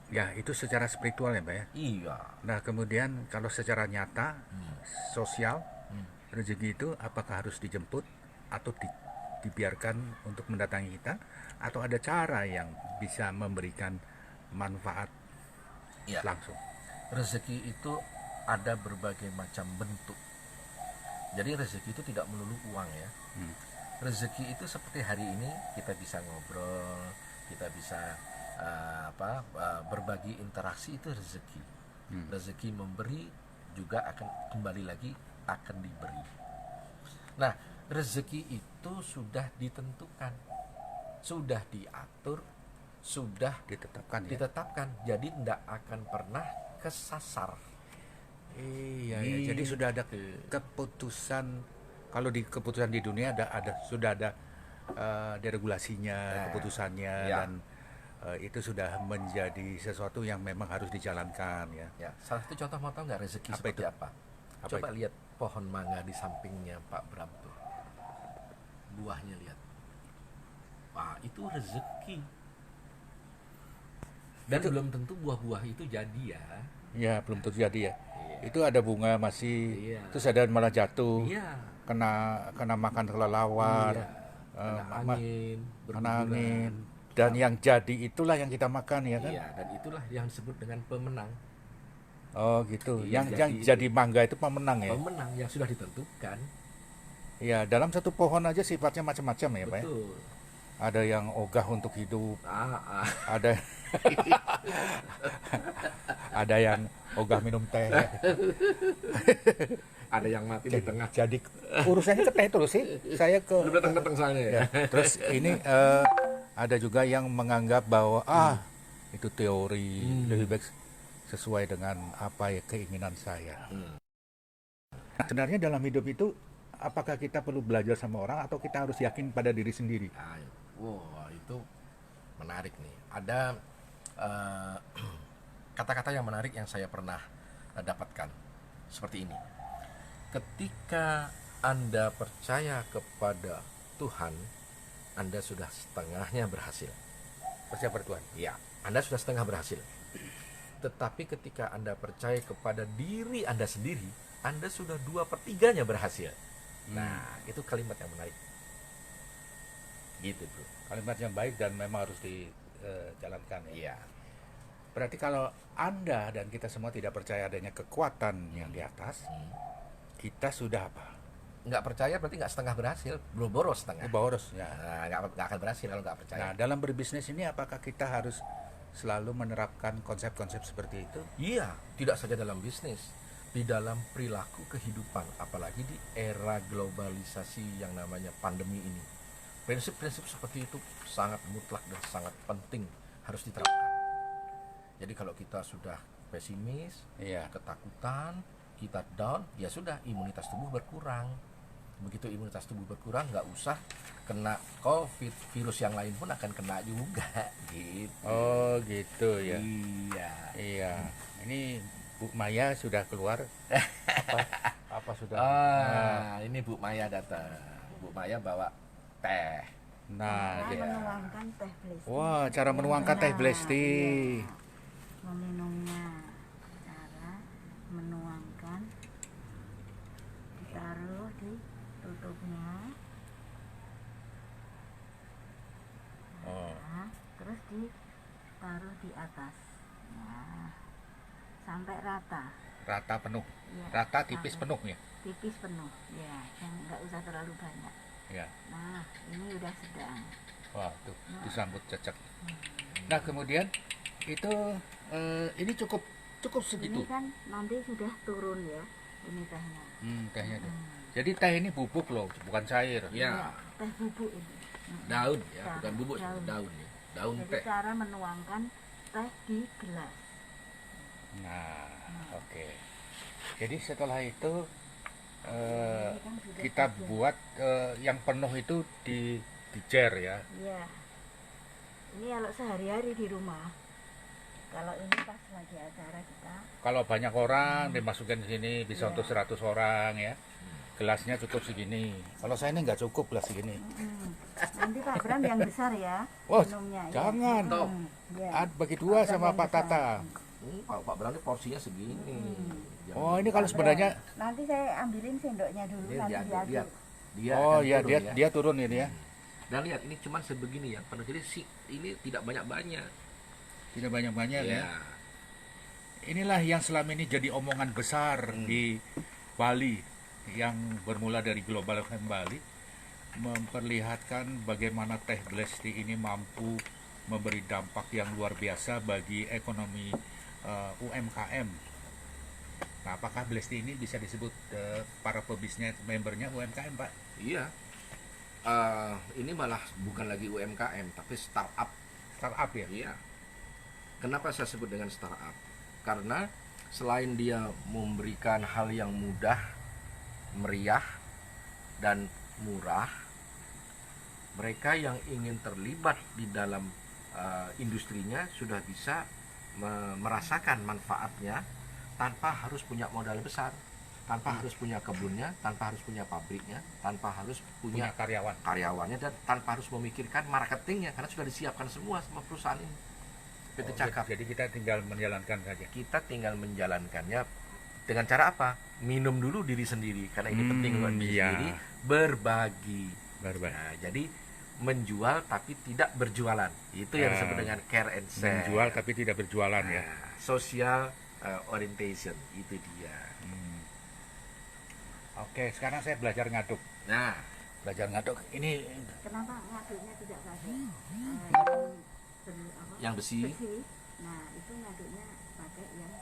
Ya, itu secara spiritual ya, Pak ya. Iya. Nah, kemudian kalau secara nyata, sosial, rezeki itu apakah harus dijemput atau dibiarkan untuk mendatangi kita, atau ada cara yang bisa memberikan manfaat Iya. langsung? Rezeki itu ada berbagai macam bentuk. Jadi rezeki itu tidak melulu uang ya. Rezeki itu seperti hari ini kita bisa ngobrol, kita bisa berbagi interaksi, itu rezeki. Rezeki memberi juga akan kembali lagi akan diberi. Nah, rezeki itu sudah ditentukan, sudah diatur, sudah Ditetapkan ya. ditetapkan. Jadi tidak akan pernah kesasar. Iya, ya. Jadi sudah ada keputusan. Kalau di keputusan di dunia sudah ada deregulasinya, keputusannya, ya. dan itu sudah menjadi sesuatu yang memang harus dijalankan ya. Ya, salah satu contoh mau tahu nggak rezeki Apa seperti itu? apa? Apa Coba lihat pohon mangga di sampingnya Pak Bram tuh. Buahnya lihat. Wah, itu rezeki. Dan Itu- belum tentu buah-buah itu jadi ya. Ya, belum terjadi ya. Iya. Itu ada bunga masih, Iya. terus ada malah jatuh, Iya. kena makan kelelawar, Iya. Kena ma- angin, kena berguguran. angin, dan yang jadi itulah yang kita makan ya kan? Iya, dan itulah yang disebut dengan pemenang. Oh gitu. Iya, yang jadi mangga itu pemenang ya. Pemenang yang sudah ditentukan. Ya, dalam satu pohon aja sifatnya macam-macam ya, Pak. Ya? Betul. Ada yang ogah untuk hidup, ada ada yang ogah minum teh. Ya. Ada yang mati di tengah. Jadi urusannya ke teh terus sih. Saya ke Belum datang-datang soalnya ya. ya. Terus ini ada juga yang menganggap bahwa itu teori, lebih baik sesuai dengan apa ya keinginan saya. Nah, sebenarnya dalam hidup itu apakah kita perlu belajar sama orang atau kita harus yakin pada diri sendiri? Wah, itu menarik nih. Ada kata-kata yang menarik yang saya pernah dapatkan seperti ini. Ketika Anda percaya kepada Tuhan, Anda sudah setengahnya berhasil. Percaya pada Tuhan. Ya, Anda sudah setengah berhasil. Tetapi ketika Anda percaya kepada diri Anda sendiri, Anda sudah 2/3-nya berhasil. Nah, itu kalimat yang menarik. Gitu, Bro. Kalimat yang baik dan memang harus dijalankan ya. Iya. Berarti kalau Anda dan kita semua tidak percaya adanya kekuatan yang di atas, kita sudah apa? nggak percaya berarti nggak setengah berhasil, belum boros setengah. Boros ya. Nah, nggak akan berhasil kalau nggak percaya. Nah, dalam berbisnis ini apakah kita harus selalu menerapkan konsep-konsep seperti itu? Iya, tidak saja dalam bisnis, di dalam perilaku kehidupan, apalagi di era globalisasi yang namanya pandemi ini. Prinsip-prinsip seperti itu sangat mutlak dan sangat penting harus diterapkan. Jadi kalau kita sudah pesimis, Iya. ketakutan, kita down, ya sudah, imunitas tubuh berkurang. Begitu imunitas tubuh berkurang, nggak usah kena COVID, virus yang lain pun akan kena juga, gitu. Oh, gitu ya. Iya. Iya. Ini Bu Maya sudah keluar. Apa sudah? Ini Bu Maya datang. Bu Maya bawa teh. Nah, Cara gitu. menuangkan teh Blesti. Wah, cara menuangkan teh Blesti. Iya. Meminumnya, cara menuangkan, ditaruh di tutupnya, Oh, nah, terus ditaruh di atas, nah, sampai rata. rata penuh. Ya, Rata tipis sampai penuh ya. tipis penuh, ya, yang nggak usah terlalu banyak. Ya. Nah, ini udah sedang. Wah, tuh disambut cecek. Nah, kemudian itu ini cukup segitu. Ini kan nanti sudah turun ya, ini tehnya. Tehnya tuh. Jadi teh ini bubuk loh, bukan cair. Ya, Teh bubuk ini. daun ya, Daun. bukan bubuk, Daun. daun ya. Daun Jadi teh. cara menuangkan teh di gelas. Nah, oke. Jadi setelah itu Ini kan sudah kita ada. buat yang penuh itu di jar ya. Iya. Ini kalau sehari-hari di rumah. Kalau ini pas lagi acara kita. Kalau banyak orang dimasukin sini bisa Iya. untuk 100 orang ya. Gelasnya cukup segini. Kalau saya ini nggak cukup gelas segini. Nanti Pak Bram yang besar ya Wah, minumnya. ya. jangan. Ya. Bagi dua Pak Bram sama yang Pak besar. Tata. Pak Berani porsinya segini. Jangan- Oh, ini kalau Pak sebenarnya Bram, nanti saya ambilin sendoknya dulu Dia nanti diaduk, diaduk. lihat. Dia oh akan ya turun, dia turun ini ya. Dan lihat ini cuman sebegini ya penuh. Jadi ini tidak banyak-banyak. Tidak banyak-banyak ya. Ya. Inilah yang selama ini jadi omongan besar di Bali yang bermula dari Global FM Bali, memperlihatkan bagaimana Teh Blesti ini mampu memberi dampak yang luar biasa bagi ekonomi UMKM. Nah, apakah Blesti ini bisa disebut para pebisnis membernya UMKM, Pak? Iya. Ini malah bukan lagi UMKM tapi startup. Startup ya? Iya. Kenapa saya sebut dengan startup? Karena selain dia memberikan hal yang mudah, meriah, dan murah, mereka yang ingin terlibat di dalam industrinya sudah bisa merasakan manfaatnya tanpa harus punya modal besar, tanpa harus punya kebunnya, tanpa harus punya pabriknya, tanpa harus Punya punya karyawan. karyawannya, dan tanpa harus memikirkan marketingnya karena sudah disiapkan semua sama perusahaan ini. PT Cakap. Jadi kita tinggal menjalankan saja. Kita tinggal menjalankannya dengan cara apa? Minum dulu diri sendiri karena ini penting buat diri iya. sendiri, berbagi. Berbagi. Nah, jadi menjual tapi tidak berjualan. Itu yang disebut dengan care and share. Menjual tapi tidak berjualan ya. Nah, social orientation itu dia. Oke, sekarang saya belajar ngaduk. Nah, Belajar ngaduk. Ini Kenapa ngaduknya tidak pakai yang besi, besi? Nah, itu ngaduknya pakai yang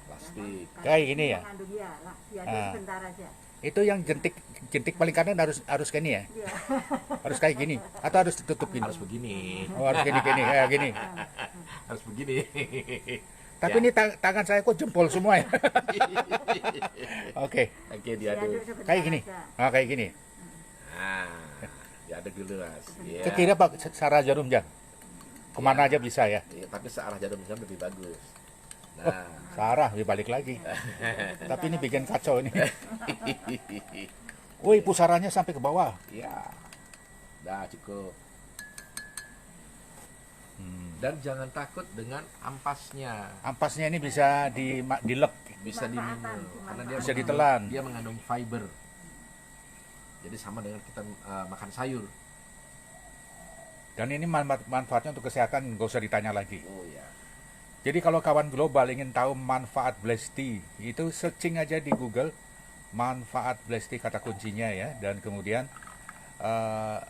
plastik. Kayak gini ya? Ngaduk ya, lah, diaduk Ah. sebentar aja. itu yang jentik paling kanan harus kayak ini ya? Iya. Harus kayak gini atau harus ditutup gini? Harus begini. Oh, harus gini kayak gini. Harus begini. Tapi ini tangan saya kok jempol semua ya. Oke, Oke, diaduk. Diaduk sebentar kayak gini. aja. Ah, kayak gini. Nah, diaduk dulu, Mas. Iya. Ke kiri Pak Sarah Jarum Jang. Kemana aja bisa ya. Iya, tapi searah jarum jam lebih bagus. Nah, Sarah dibalik lagi. Tapi ini bikin kacau ini. Woi, pusarannya sampai ke bawah. iya. Dah cukup. Dan jangan takut dengan ampasnya. Ampasnya ini bisa dilek. Bisa diminum karena dia Bisa mengandung- ditelan. Dia mengandung fiber. Jadi sama dengan kita makan sayur. Dan ini manfaatnya untuk kesehatan nggak usah ditanya lagi. Oh ya. Jadi kalau kawan global ingin tahu manfaat Blesti, itu searching aja di Google manfaat Blesti kata kuncinya ya, dan kemudian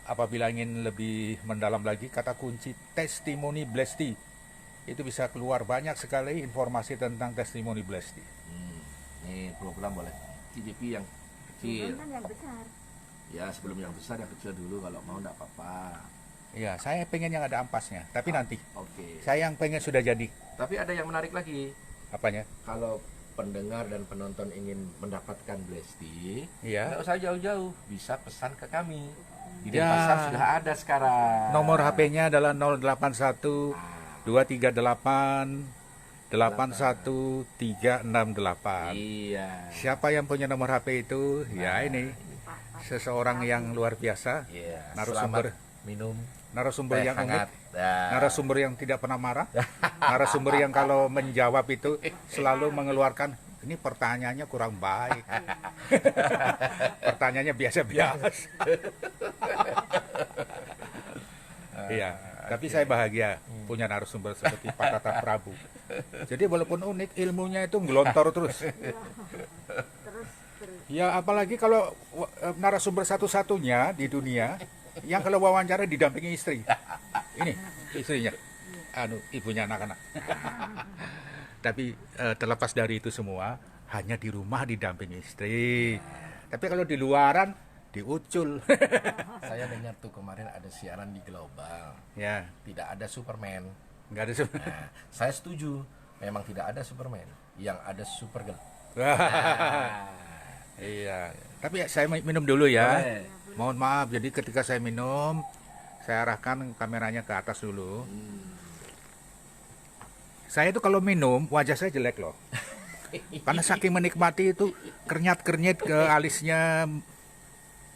apabila ingin lebih mendalam lagi kata kunci testimoni Blesti, itu bisa keluar banyak sekali informasi tentang testimoni Blesti. Ini program boleh TJP yang kecil. Bukan kan yang besar. Ya sebelum yang besar, yang kecil dulu kalau mau enggak apa-apa. Ya, saya pengen yang ada ampasnya, tapi nanti. Oke. Saya yang pengen sudah jadi. Tapi ada yang menarik lagi. Apanya? Kalau pendengar dan penonton ingin mendapatkan Blesti, Iya. nggak usah jauh-jauh, bisa pesan ke kami. Di Ya. Denpasar sudah ada sekarang. Nomor HP-nya adalah 081 238 81368. Iya. Siapa yang punya nomor HP itu? Ya ini seseorang yang luar biasa, Iya. narasumber Selamat minum narasumber teh yang hangat. unik, Nah, narasumber yang tidak pernah marah, narasumber yang kalau menjawab itu selalu mengeluarkan ini pertanyaannya kurang baik, pertanyaannya biasa-biasa. Iya, tapi saya bahagia punya narasumber seperti Pak Tata Prabu. Jadi walaupun unik, ilmunya itu ngelontor terus. Terus Ya apalagi kalau narasumber satu-satunya di dunia yang kalau wawancara didampingi istri. Ini istrinya, ibunya anak-anak. Tapi terlepas dari itu semua, hanya di rumah didampingi istri. Tapi kalau di luaran diucul. saya dengar tuh kemarin ada siaran di Global. Ya, Tidak ada Superman. nggak ada semua. Nah, saya setuju. Memang tidak ada Superman. Yang ada Supergirl. Iya, tapi saya minum dulu ya. Boleh. Mohon maaf, jadi ketika saya minum, saya arahkan kameranya ke atas dulu. Saya itu kalau minum, wajah saya jelek loh. Karena saking menikmati itu, kernyat-kernyit ke alisnya.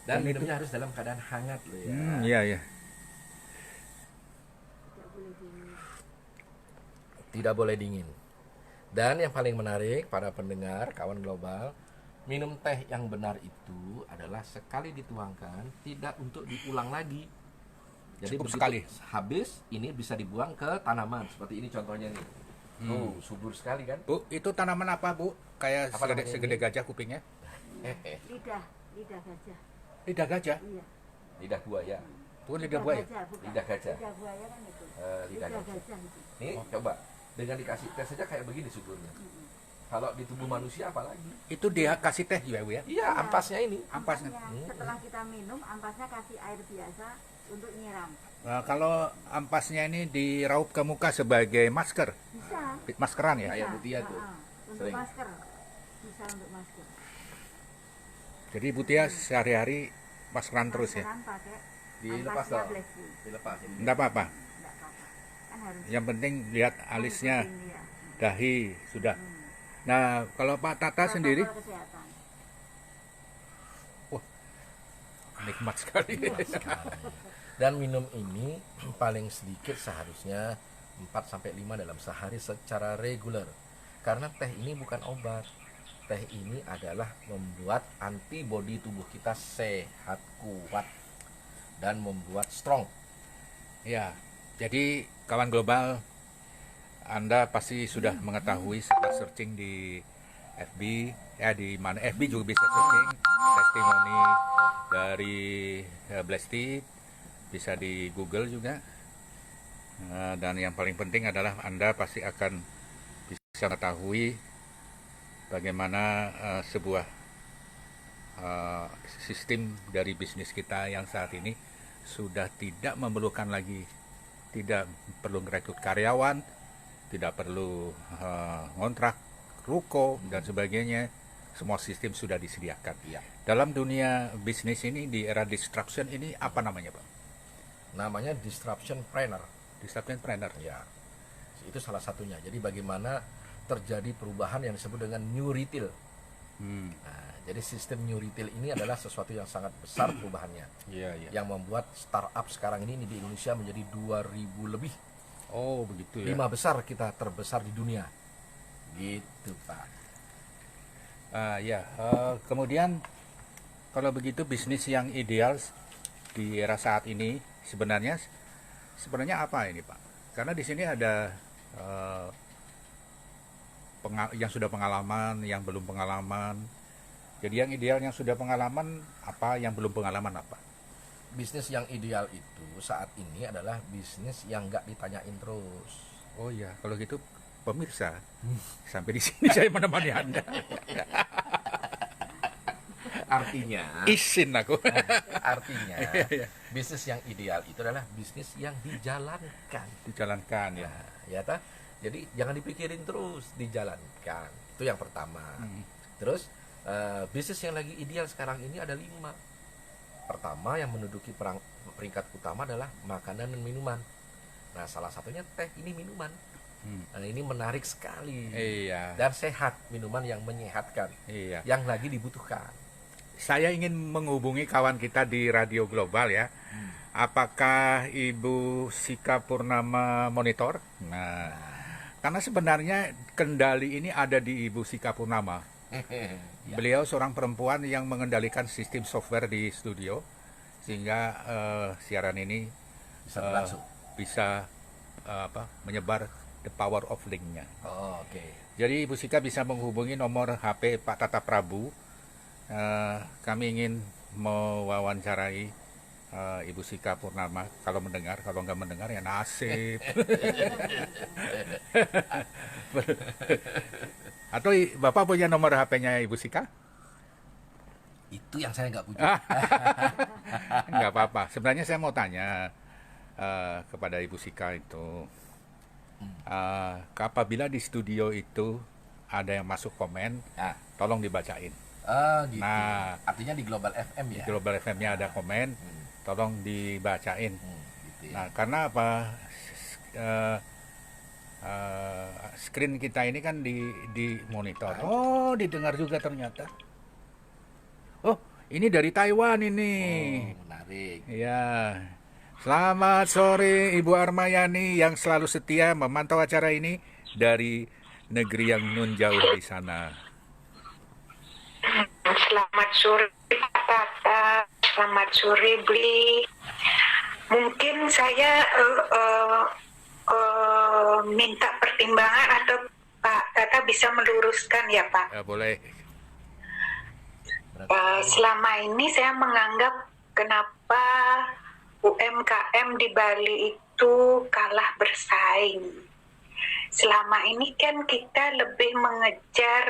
Dan minumnya harus dalam keadaan hangat loh ya. Iya, iya. Tidak boleh dingin. Dan yang paling menarik para pendengar, kawan global, minum teh yang benar itu adalah sekali dituangkan, tidak untuk diulang lagi. Jadi Cukup begitu sekali. habis, ini bisa dibuang ke tanaman. Seperti ini contohnya nih. Tuh, subur sekali kan? Bu, itu tanaman apa, Bu? Kayak Apa namanya segede ini? gajah kupingnya. lidah gajah. Lidah gajah? Iya. Lidah buaya. Bukan lidah buaya. Bukan. Lidah gajah. Lidah buaya kan itu. Lidah gajah. gajah itu. Nih, coba. Dengan dikasih teh saja kayak begini suburnya. Kalau di tubuh manusia apalagi? Itu dia kasih teh juga, Bu ya? Iya, ampasnya ini. Ampasnya. Setelah kita minum, ampasnya kasih air biasa untuk nyiram. Nah, kalau ampasnya ini diraup ke muka sebagai masker, Bisa. maskeran ya. Kayak Butia tuh. Untuk Sering. masker. Bisa untuk masker. Jadi Butia sehari-hari maskeran terus ya. Maskeran pakai Dilepas ampasnya dong. Blesti. Dilepas ini. Enggak apa-apa. Enggak apa-apa. Kan harus Yang penting lihat alisnya, ngikutin dia. dahi, sudah. Nah, kalau Pak Tata sendiri, Protokol kesehatan. nikmat sekali. Dan minum ini paling sedikit seharusnya 4-5 dalam sehari secara reguler. Karena teh ini bukan obat. Teh ini adalah membuat antibodi tubuh kita sehat, kuat, dan membuat strong. Ya, jadi kawan global, Anda pasti sudah mengetahui setelah searching di FB, ya di mana FB juga bisa searching testimoni dari Blesti, bisa di Google juga. Dan yang paling penting adalah Anda pasti akan bisa mengetahui bagaimana sebuah sistem dari bisnis kita yang saat ini sudah tidak memerlukan lagi, tidak perlu merekrut karyawan, tidak perlu ngontrak ruko dan sebagainya. Semua sistem sudah disediakan. Iya. Dalam dunia bisnis ini, di era disruption ini, apa namanya, Pak? Namanya disruption planner. Disruption planner. Ya, itu salah satunya. Jadi bagaimana terjadi perubahan yang disebut dengan new retail. Nah, jadi sistem new retail ini adalah sesuatu yang sangat besar perubahannya. Iya, iya. Yang membuat startup sekarang ini di Indonesia menjadi 2.000 lebih. Oh, begitu ya. 5 besar kita terbesar di dunia. Gitu, Pak. Kemudian kalau begitu bisnis yang ideal di era saat ini sebenarnya apa ini, Pak? Karena di sini ada yang sudah pengalaman, yang belum pengalaman, Jadi yang ideal yang sudah pengalaman apa, yang belum pengalaman apa? Bisnis yang ideal itu saat ini adalah bisnis yang nggak ditanyain terus. Oh iya, kalau gitu pemirsa, sampai di sini saya menemani Anda. Artinya, Isin aku. artinya Iya. bisnis yang ideal itu adalah bisnis yang dijalankan. Dijalankan ya. Nah, ya ta? Jadi jangan dipikirin terus, dijalankan. Itu yang pertama. Terus bisnis yang lagi ideal sekarang ini ada 5. Pertama yang menduduki peringkat utama adalah makanan dan minuman. Nah, salah satunya teh, ini minuman. Nah, ini menarik sekali. Iya. Dan sehat, minuman yang menyehatkan, Iya. yang lagi dibutuhkan. Saya ingin menghubungi kawan kita di Radio Global ya. Apakah Ibu Sika Purnama monitor? Nah, karena sebenarnya kendali ini ada di Ibu Sika Purnama. Ya. Beliau seorang perempuan yang mengendalikan sistem software di studio, sehingga siaran ini Bisa berlangsung. bisa menyebar the power of link-nya. Oh, oke. Jadi Ibu Sika bisa menghubungi nomor HP Pak Tata Prabu. Kami ingin mewawancarai Ibu Sika Purnama. Kalau mendengar, kalau nggak mendengar ya nasib. Atau Bapak punya nomor HP-nya Ibu Sika? Itu yang saya nggak punya. Nggak apa-apa. Sebenarnya saya mau tanya kepada Ibu Sika itu, apabila di studio itu ada yang masuk komen, Nah, tolong dibacain. gitu. Nah. Artinya di Global FM Di ya. Global FM-nya ada komen, tolong dibacain. Gitu ya. Nah, karena apa? Screen kita ini kan di monitor. Oh, didengar juga ternyata. Oh, ini dari Taiwan ini. Menarik. Ya. Selamat sore Ibu Armayani yang selalu setia memantau acara ini dari negeri yang nun jauh di sana. Selamat sore Pak Tata, selamat sore Bli. Mungkin saya minta pertimbangan atau Pak Tata bisa meluruskan ya Pak. Boleh. Selama ini saya menganggap kenapa UMKM di Bali itu kalah bersaing. Selama ini kan kita lebih mengejar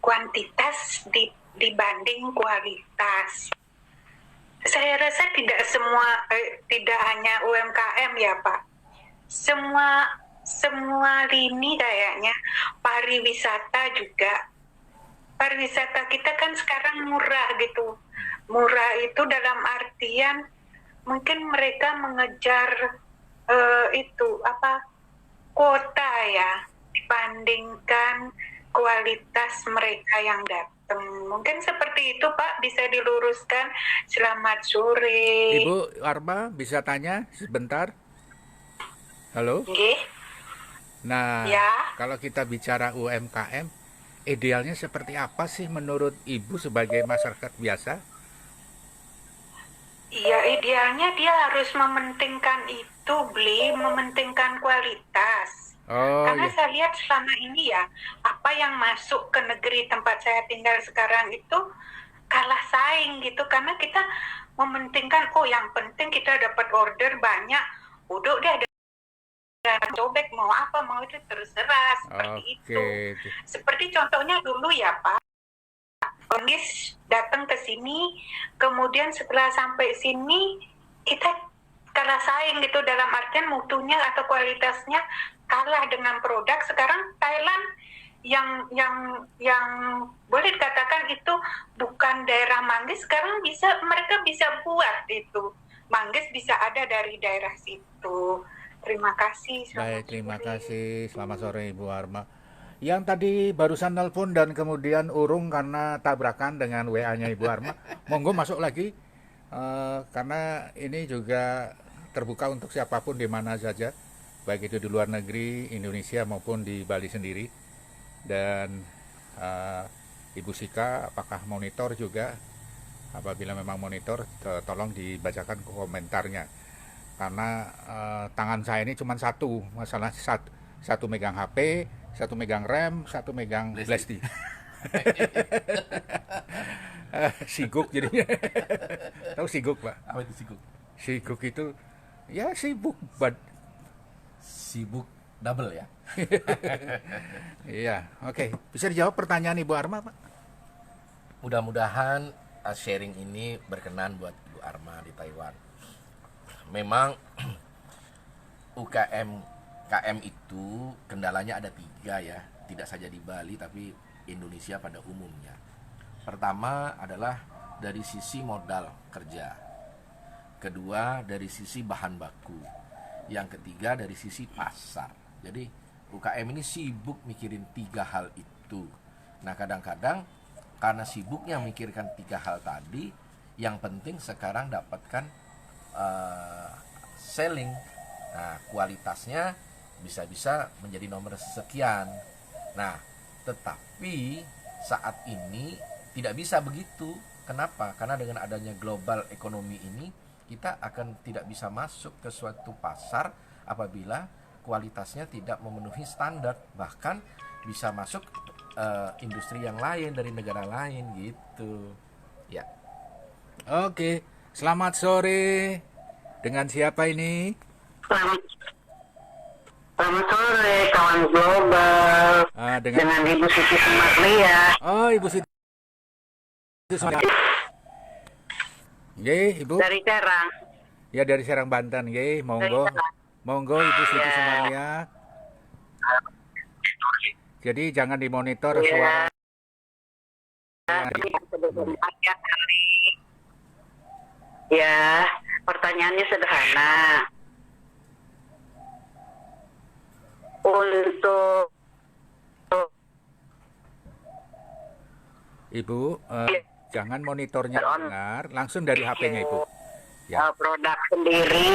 kuantitas dibanding kualitas. Saya rasa tidak semua, tidak hanya UMKM ya Pak. Semua lini kayaknya, pariwisata juga. Pariwisata kita kan sekarang murah gitu. Murah itu dalam artian mungkin mereka mengejar kuota ya, dibandingkan kualitas mereka yang datang. Mungkin seperti itu Pak, bisa diluruskan. Selamat sore. Ibu Arma bisa tanya sebentar? Halo? Nggih. Nah, Ya. kalau kita bicara UMKM, idealnya seperti apa sih menurut Ibu sebagai masyarakat biasa? Iya, idealnya dia harus mementingkan itu, mementingkan kualitas. Oh, Karena ya. saya lihat selama ini ya, apa yang masuk ke negeri tempat saya tinggal sekarang itu kalah saing gitu. Karena kita mementingkan, yang penting kita dapat order banyak, udah deh, cobek mau apa, mau itu terserah, seperti itu. Oke. Seperti contohnya dulu ya Pak, Manggis datang ke sini, kemudian setelah sampai sini, kita kalah saing gitu, dalam artian mutunya atau kualitasnya kalah dengan produk. Sekarang Thailand yang boleh dikatakan itu bukan daerah Manggis, sekarang mereka bisa buat itu. Manggis bisa ada dari daerah situ. Terima kasih. Baik, terima kasih. Selamat sore Ibu Arma. Yang tadi barusan nelpon dan kemudian urung karena tabrakan dengan WA-nya Ibu Arma. Monggo masuk lagi. Karena ini juga terbuka untuk siapapun di mana saja, baik itu di luar negeri, Indonesia maupun di Bali sendiri. Dan Ibu Sika, apakah monitor juga? Apabila memang monitor, tolong dibacakan komentarnya. Karena tangan saya ini cuma satu, masalah satu megang HP, satu megang RAM, satu megang Blasti. Siguk jadinya. Tahu siguk, Pak? Apa itu sibuk? Siguk itu ya sibuk, but Sibuk double ya. iya, oke. Bisa dijawab pertanyaan Ibu Arma, Pak? Mudah-mudahan sharing ini berkenan buat Ibu Arma di Taiwan. Memang UKM itu kendalanya ada 3 ya, tidak saja di Bali tapi Indonesia pada umumnya. Pertama adalah dari sisi modal kerja, kedua dari sisi bahan baku, yang ketiga dari sisi pasar. Jadi UKM ini sibuk mikirin 3 hal itu. Nah kadang-kadang karena sibuknya mikirkan 3 hal tadi, yang penting sekarang dapatkan selling. Nah, kualitasnya bisa-bisa menjadi nomor sekian. Nah, tetapi saat ini tidak bisa begitu. Kenapa? Karena dengan adanya global ekonomi ini, kita akan tidak bisa masuk ke suatu pasar apabila kualitasnya tidak memenuhi standar. Bahkan bisa masuk industri yang lain dari negara lain gitu. Ya. Oke, selamat sore. Dengan siapa ini? Selamat sore kawan global dengan Ibu Siti Sumarlia. Oh, Ibu Siti. Nggih, Ibu. Dari Serang. Ya, dari Serang, Banten, nggih. Monggo. Monggo Ibu Siti Sumarlia. Jadi jangan dimonitor suara. Ya, pertanyaannya sederhana. Untuk Ibu, jangan monitornya dengar, langsung dari HP-nya Ibu. Ya. produk sendiri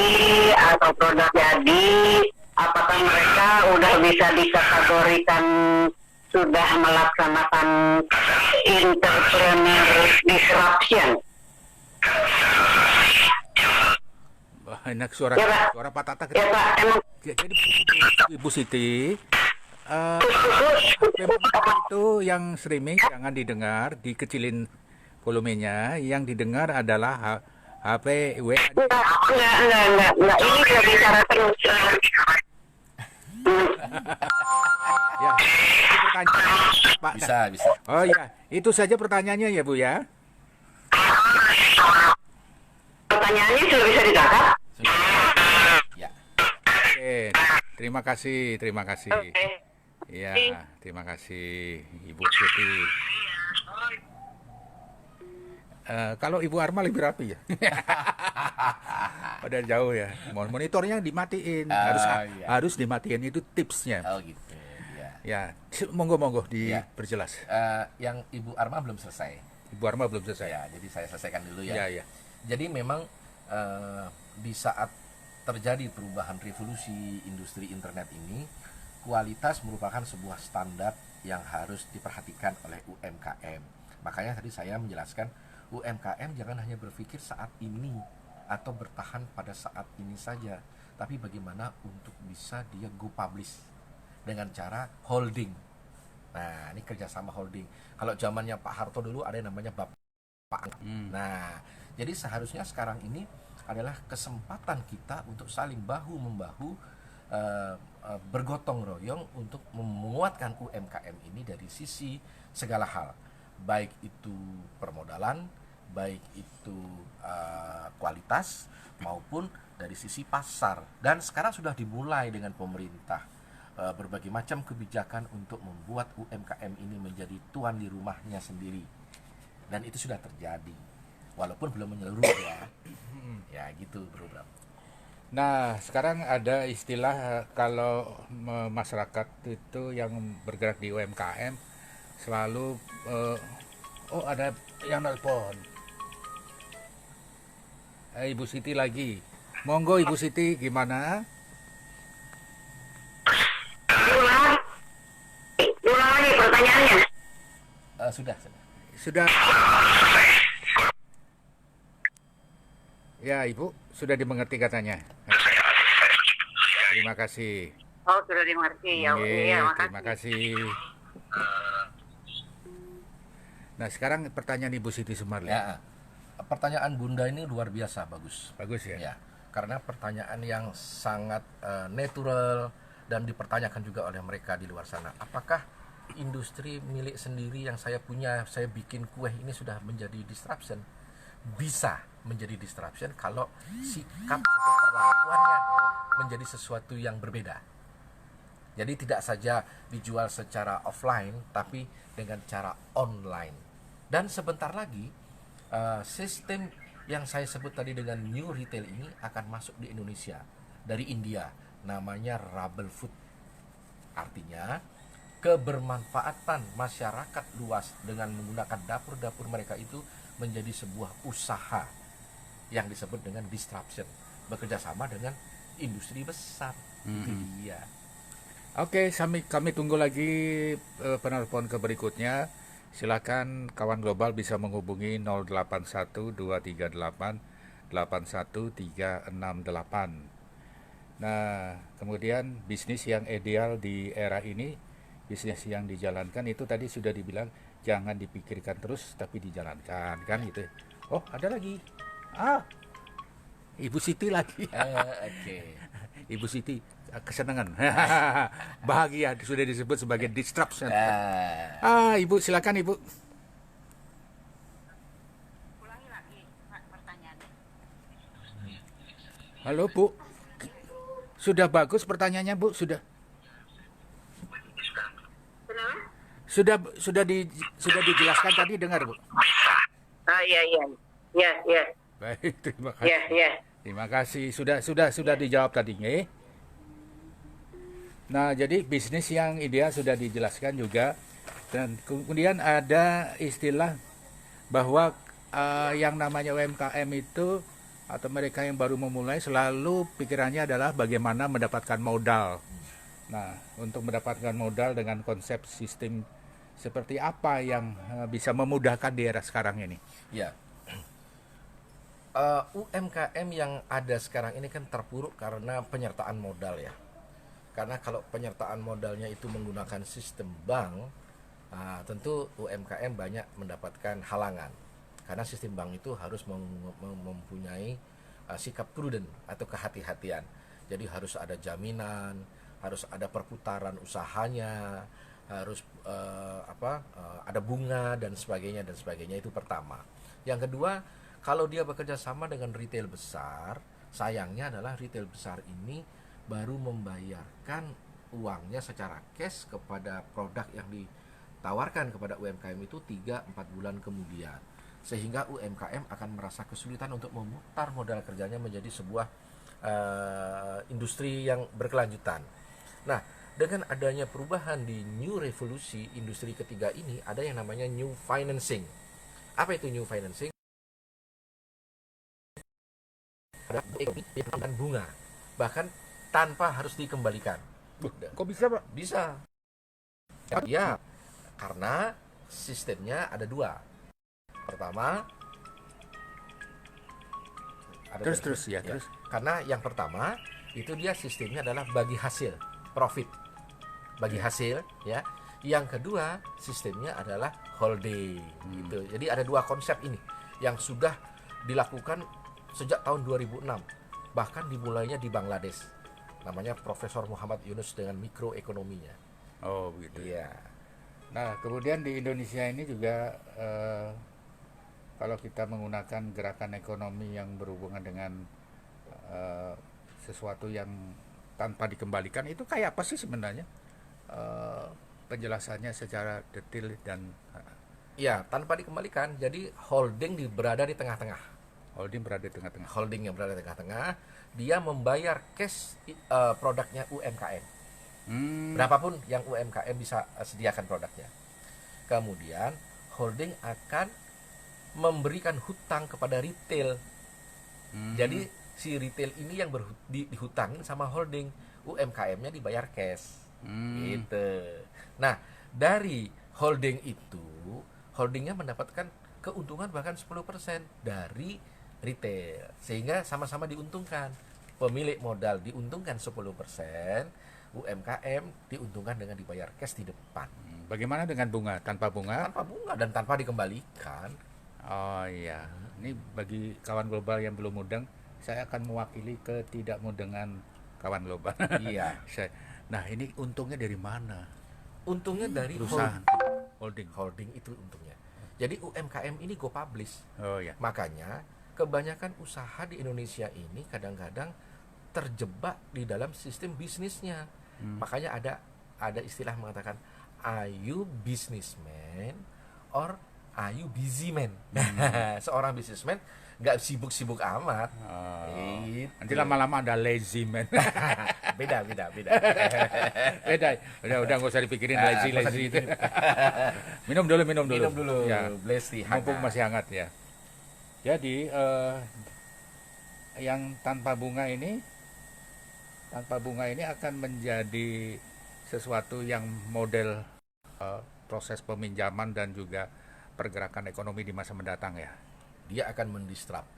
atau produk jadi, apakah mereka udah bisa dikategorikan sudah melaksanakan entrepreneur disruption? Wah, enak suara Ya, Pak. suara Pak Tata. Ya Pak, emang Jadi Ibu Siti, itu yang streaming jangan didengar, dikecilin volumenya. Yang didengar adalah HP WA. enggak. Ini nggak bicara terus. Ya, itu pertanyaan Pak. Bisa. Oh ya, itu saja pertanyaannya ya Bu ya. Pertanyaannya sudah bisa ditangkap? Ya. Oke, terima kasih. Oke. Ya, terima kasih Ibu Siti. Kalau Ibu Arma lebih rapi ya. Pada jauh ya. Monitornya dimatiin. Iya. Harus dimatiin, itu tipsnya. Oh gitu. Ya. Ya, monggo diperjelas. Yang Ibu Arma belum selesai. Ibu Arma belum selesai. Ya, jadi saya selesaikan dulu ya. Ya. Jadi memang di saat terjadi perubahan revolusi industri internet ini, kualitas merupakan sebuah standar yang harus diperhatikan oleh UMKM. Makanya tadi saya menjelaskan UMKM jangan hanya berpikir saat ini atau bertahan pada saat ini saja, tapi bagaimana untuk bisa dia go publish dengan cara holding. Nah, ini kerjasama holding. Kalau zamannya Pak Harto dulu ada yang namanya Bapak. Nah, jadi seharusnya sekarang ini adalah kesempatan kita untuk saling bahu-membahu, bergotong royong untuk menguatkan UMKM ini dari sisi segala hal, baik itu permodalan, baik itu kualitas, maupun dari sisi pasar. Dan sekarang sudah dimulai dengan pemerintah berbagai macam kebijakan untuk membuat UMKM ini menjadi tuan di rumahnya sendiri, dan itu sudah terjadi walaupun belum menyeluruh ya gitu Bro Bram. Nah, sekarang ada istilah kalau masyarakat itu yang bergerak di UMKM selalu ada yang nelpon. Ibu Siti lagi. Monggo Ibu Siti, gimana? Ulang lagi pertanyaannya. Sudah. Ya, Ibu, sudah dimengerti katanya. Terima kasih. Oh, sudah dimengerti ya. Oke, Iya, terima kasih. Nah, sekarang pertanyaan Ibu Siti Sumarli. Ya, pertanyaan Bunda ini luar biasa bagus. Bagus ya. Ya, karena pertanyaan yang sangat natural dan dipertanyakan juga oleh mereka di luar sana. Apakah industri milik sendiri yang saya punya, saya bikin kue ini sudah menjadi disruption? Bisa menjadi disruption kalau sikap atau perlakuannya menjadi sesuatu yang berbeda. Jadi tidak saja dijual secara offline, tapi dengan cara online. Dan sebentar lagi sistem yang saya sebut tadi dengan new retail ini akan masuk di Indonesia dari India, namanya Rabel Food. Artinya kebermanfaatan masyarakat luas dengan menggunakan dapur-dapur mereka itu menjadi sebuah usaha yang disebut dengan disruption, bekerja sama dengan industri besar. Itu dia. Oke, kami tunggu lagi penelpon ke berikutnya. Silakan kawan global bisa menghubungi 081238 81368. Nah, kemudian bisnis yang ideal di era ini, bisnis yang dijalankan itu tadi sudah dibilang jangan dipikirkan terus tapi dijalankan, kan itu. Oh, ada lagi. Ibu Siti lagi. Oke. Ibu Siti kesenangan. Bahagia sudah disebut sebagai disruption. Ibu silakan Ibu. Ulangi lagi pertanyaannya. Halo Bu. Sudah bagus pertanyaannya Bu, sudah. Sudah dijelaskan tadi, dengar Bu. Iya. Baik, terima kasih. Iya. Terima kasih sudah dijawab tadi, nggih. Nah, jadi bisnis yang ideal sudah dijelaskan juga, dan kemudian ada istilah bahwa yang namanya UMKM itu atau mereka yang baru memulai selalu pikirannya adalah bagaimana mendapatkan modal. Nah, untuk mendapatkan modal dengan konsep sistem seperti apa yang bisa memudahkan di era sekarang ini? Ya. UMKM yang ada sekarang ini kan terpuruk karena penyertaan modal ya. Karena kalau penyertaan modalnya itu menggunakan sistem bank, tentu UMKM banyak mendapatkan halangan. Karena sistem bank itu harus mempunyai sikap prudent atau kehati-hatian. Jadi harus ada jaminan, harus ada perputaran usahanya, harus ada bunga dan sebagainya. Itu pertama. Yang kedua, kalau dia bekerja sama dengan retail besar, sayangnya adalah retail besar ini baru membayarkan uangnya secara cash kepada produk yang ditawarkan kepada UMKM itu 3-4 bulan kemudian, sehingga UMKM akan merasa kesulitan untuk memutar modal kerjanya menjadi sebuah industri yang berkelanjutan. Nah, dengan adanya perubahan di new revolusi industri ketiga ini, ada yang namanya new financing. Apa itu new financing? Ada dan bunga, bahkan tanpa harus dikembalikan. Kok bisa Pak? Bisa. Ya, karena sistemnya ada dua. Pertama, terus. Karena yang pertama itu dia sistemnya adalah bagi hasil, profit, bagi hasil, ya. Yang kedua sistemnya adalah holding, gitu. Jadi ada dua konsep ini yang sudah dilakukan sejak tahun 2006, bahkan dimulainya di Bangladesh. Namanya Profesor Muhammad Yunus dengan mikroekonominya. Oh, begitu. Iya. Nah, kemudian di Indonesia ini juga kalau kita menggunakan gerakan ekonomi yang berhubungan dengan sesuatu yang tanpa dikembalikan, itu kayak apa sih sebenarnya? Penjelasannya secara detail dan Ya, tanpa dikembalikan. Jadi holding berada di tengah-tengah. holding berada di tengah-tengah. Holding yang berada di tengah-tengah, dia membayar cash produknya UMKM. Berapapun yang UMKM bisa sediakan produknya. Kemudian holding akan memberikan hutang kepada retail. Jadi si retail ini yang dihutangin sama holding, UMKM-nya dibayar cash. Gitu. Nah, dari holding itu, holdingnya mendapatkan keuntungan bahkan 10% dari retail, sehingga sama-sama diuntungkan. Pemilik modal diuntungkan 10%, UMKM diuntungkan dengan dibayar cash di depan. Bagaimana dengan bunga? Tanpa bunga? Tanpa bunga dan tanpa dikembalikan. Oh iya, ini bagi kawan global yang belum mudeng, saya akan mewakili ketidakmudengan kawan global. Iya. Nah, ini untungnya dari mana? Untungnya dari Perusahaan. holding. Holding itu untungnya. Jadi UMKM ini go publish. Oh ya. Makanya kebanyakan usaha di Indonesia ini kadang-kadang terjebak di dalam sistem bisnisnya. Makanya ada istilah mengatakan, are you businessman or are you busy man? Seorang businessman nggak sibuk-sibuk amat. Gitu. Nanti lama-lama ada lazy man. beda. Beda. Udah nggak usah dipikirin lazy itu. Minum dulu. Minum dulu. Ya. Blessy hangat. Mumpung masih hangat ya. Jadi yang tanpa bunga ini akan menjadi sesuatu yang model proses peminjaman dan juga pergerakan ekonomi di masa mendatang ya. Dia akan mendisrupt.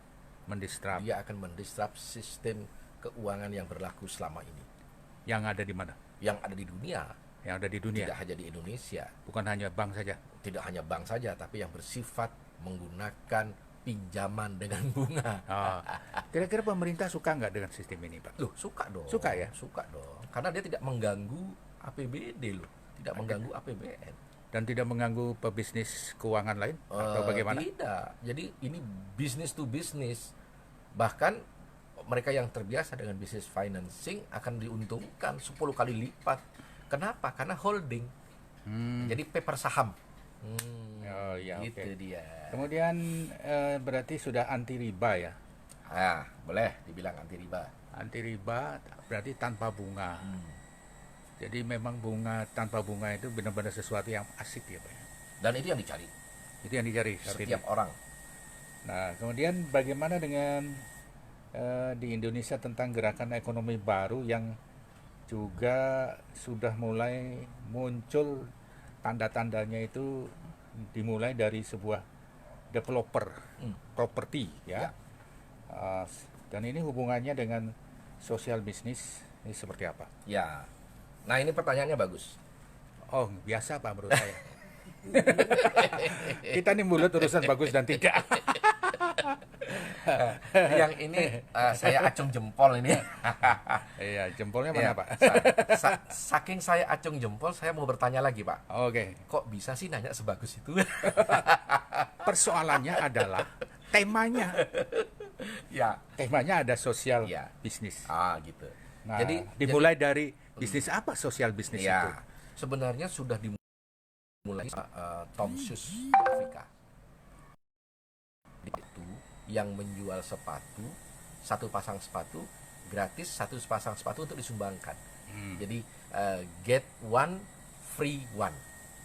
Dia akan mendisrupt sistem keuangan yang berlaku selama ini. Yang ada di mana? Yang ada di dunia. Yang ada di dunia. Tidak hanya di Indonesia. Bukan hanya bank saja. Tidak hanya bank saja, tapi yang bersifat menggunakan pinjaman dengan bunga. Kira-kira pemerintah suka nggak dengan sistem ini, Pak? Loh, suka dong. Suka ya? Suka dong. Karena dia tidak mengganggu APBD loh. Tidak mengganggu APBN. Dan tidak mengganggu pebisnis keuangan lain atau bagaimana? Tidak. Jadi ini business to business. Bahkan mereka yang terbiasa dengan bisnis financing akan diuntungkan 10 kali lipat. Kenapa? Karena holding. Jadi paper saham. Oh iya, gitu oke. dia. Kemudian berarti sudah anti riba ya? Boleh dibilang anti riba. Anti riba berarti tanpa bunga. Jadi memang tanpa bunga itu benar-benar sesuatu yang asik ya Pak. Dan itu yang dicari. Itu yang dicari saat Setiap ini. orang. Nah, kemudian bagaimana dengan di Indonesia tentang gerakan ekonomi baru yang juga sudah mulai muncul tanda-tandanya itu dimulai dari sebuah developer properti ya. Dan ini hubungannya dengan social business ini seperti apa? Ya. Nah, ini pertanyaannya bagus. Oh, biasa Pak menurut saya. Kita nih mulut urusan bagus dan tidak. Yang ini saya acung jempol ini. Iya, jempolnya mana Pak? Saking saya acung jempol, saya mau bertanya lagi Pak. Oke. Kok bisa sih nanya sebagus itu? Persoalannya adalah temanya. Ya. Temanya ada sosial bisnis. Gitu. Nah, dimulai dari bisnis apa sosial bisnis itu? Sebenarnya sudah dimulai Tom Shoes di Afrika. Itu yang menjual sepatu, satu pasang sepatu gratis, satu pasang sepatu untuk disumbangkan. Jadi get one free one.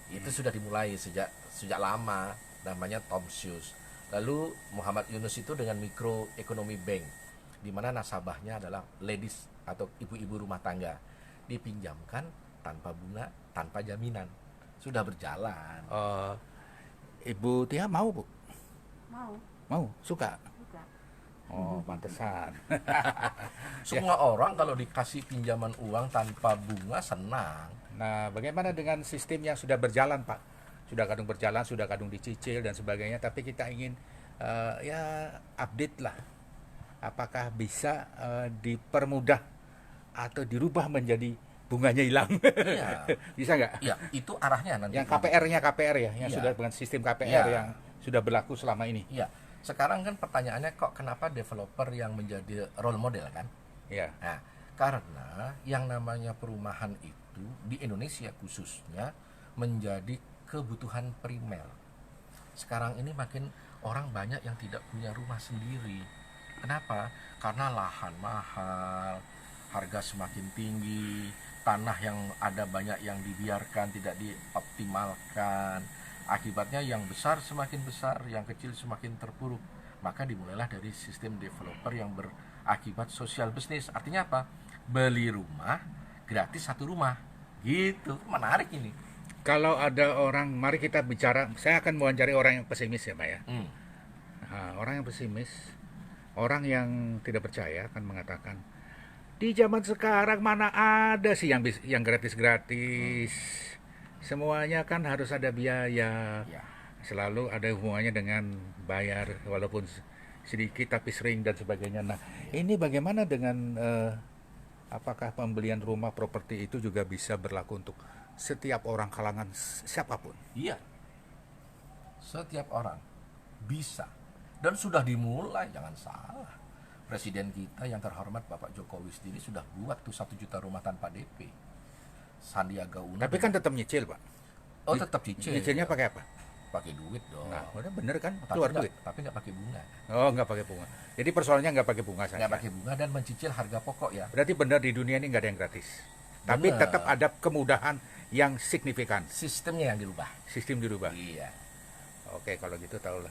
Itu sudah dimulai sejak lama, namanya Tom Shoes. Lalu Muhammad Yunus itu dengan Micro Economy Bank, di mana nasabahnya adalah ladies atau ibu-ibu rumah tangga, dipinjamkan tanpa bunga, tanpa jaminan. Sudah berjalan. Ibu Tia mau Bu? Mau? Suka? Oh, pantesan. Semua orang kalau dikasih pinjaman uang tanpa bunga senang. Nah, bagaimana dengan sistem yang sudah berjalan Pak? Sudah kadung berjalan, sudah kadung dicicil dan sebagainya, tapi kita ingin update lah. Apakah bisa dipermudah atau dirubah menjadi bunganya hilang? Iya. Bisa nggak? Ya, itu arahnya nanti. Yang KPR ya, yang sudah dengan sistem KPR yang sudah berlaku selama ini. Iya. Sekarang kan pertanyaannya kok kenapa developer yang menjadi role model kan? Iya. Nah, karena yang namanya perumahan itu di Indonesia khususnya menjadi kebutuhan primer. Sekarang ini makin orang banyak yang tidak punya rumah sendiri. Kenapa? Karena lahan mahal, harga semakin tinggi, tanah yang ada banyak yang dibiarkan, tidak dioptimalkan. Akibatnya yang besar semakin besar, yang kecil semakin terpuruk. Maka dimulailah dari sistem developer yang berakibat social business. Artinya apa? Beli rumah, gratis satu rumah. Gitu, menarik ini. Kalau ada orang, mari kita bicara, saya akan mewawancari orang yang pesimis ya Pak ya. Nah, orang yang pesimis, orang yang tidak percaya akan mengatakan, Di zaman sekarang mana ada sih yang gratis-gratis. Semuanya kan harus ada biaya. Ya. Selalu ada hubungannya dengan bayar walaupun sedikit tapi sering dan sebagainya. Nah, ini bagaimana dengan apakah pembelian rumah properti itu juga bisa berlaku untuk setiap orang kalangan siapapun? Iya. Setiap orang bisa. Dan sudah dimulai, jangan salah. Presiden kita yang terhormat Bapak Jokowi sendiri sudah buat tuh 1 juta rumah tanpa DP. Sandiaga Uno. Tapi kan tetap nyicil, Pak. Oh, tetap cicil. Nyicilnya pakai apa? Pakai duit dong. Nah, udah bener kan? Tapi Keluar nggak- duit. Tapi nggak pakai bunga. Oh, nggak pakai bunga. Jadi persoalannya nggak pakai bunga saja. Nggak pakai bunga dan mencicil harga pokok ya. Berarti benar di dunia ini nggak ada yang gratis. Tapi Benar. tetap ada kemudahan yang signifikan. Sistemnya yang dirubah. Sistem dirubah. Iya. Oke, kalau gitu tahulah.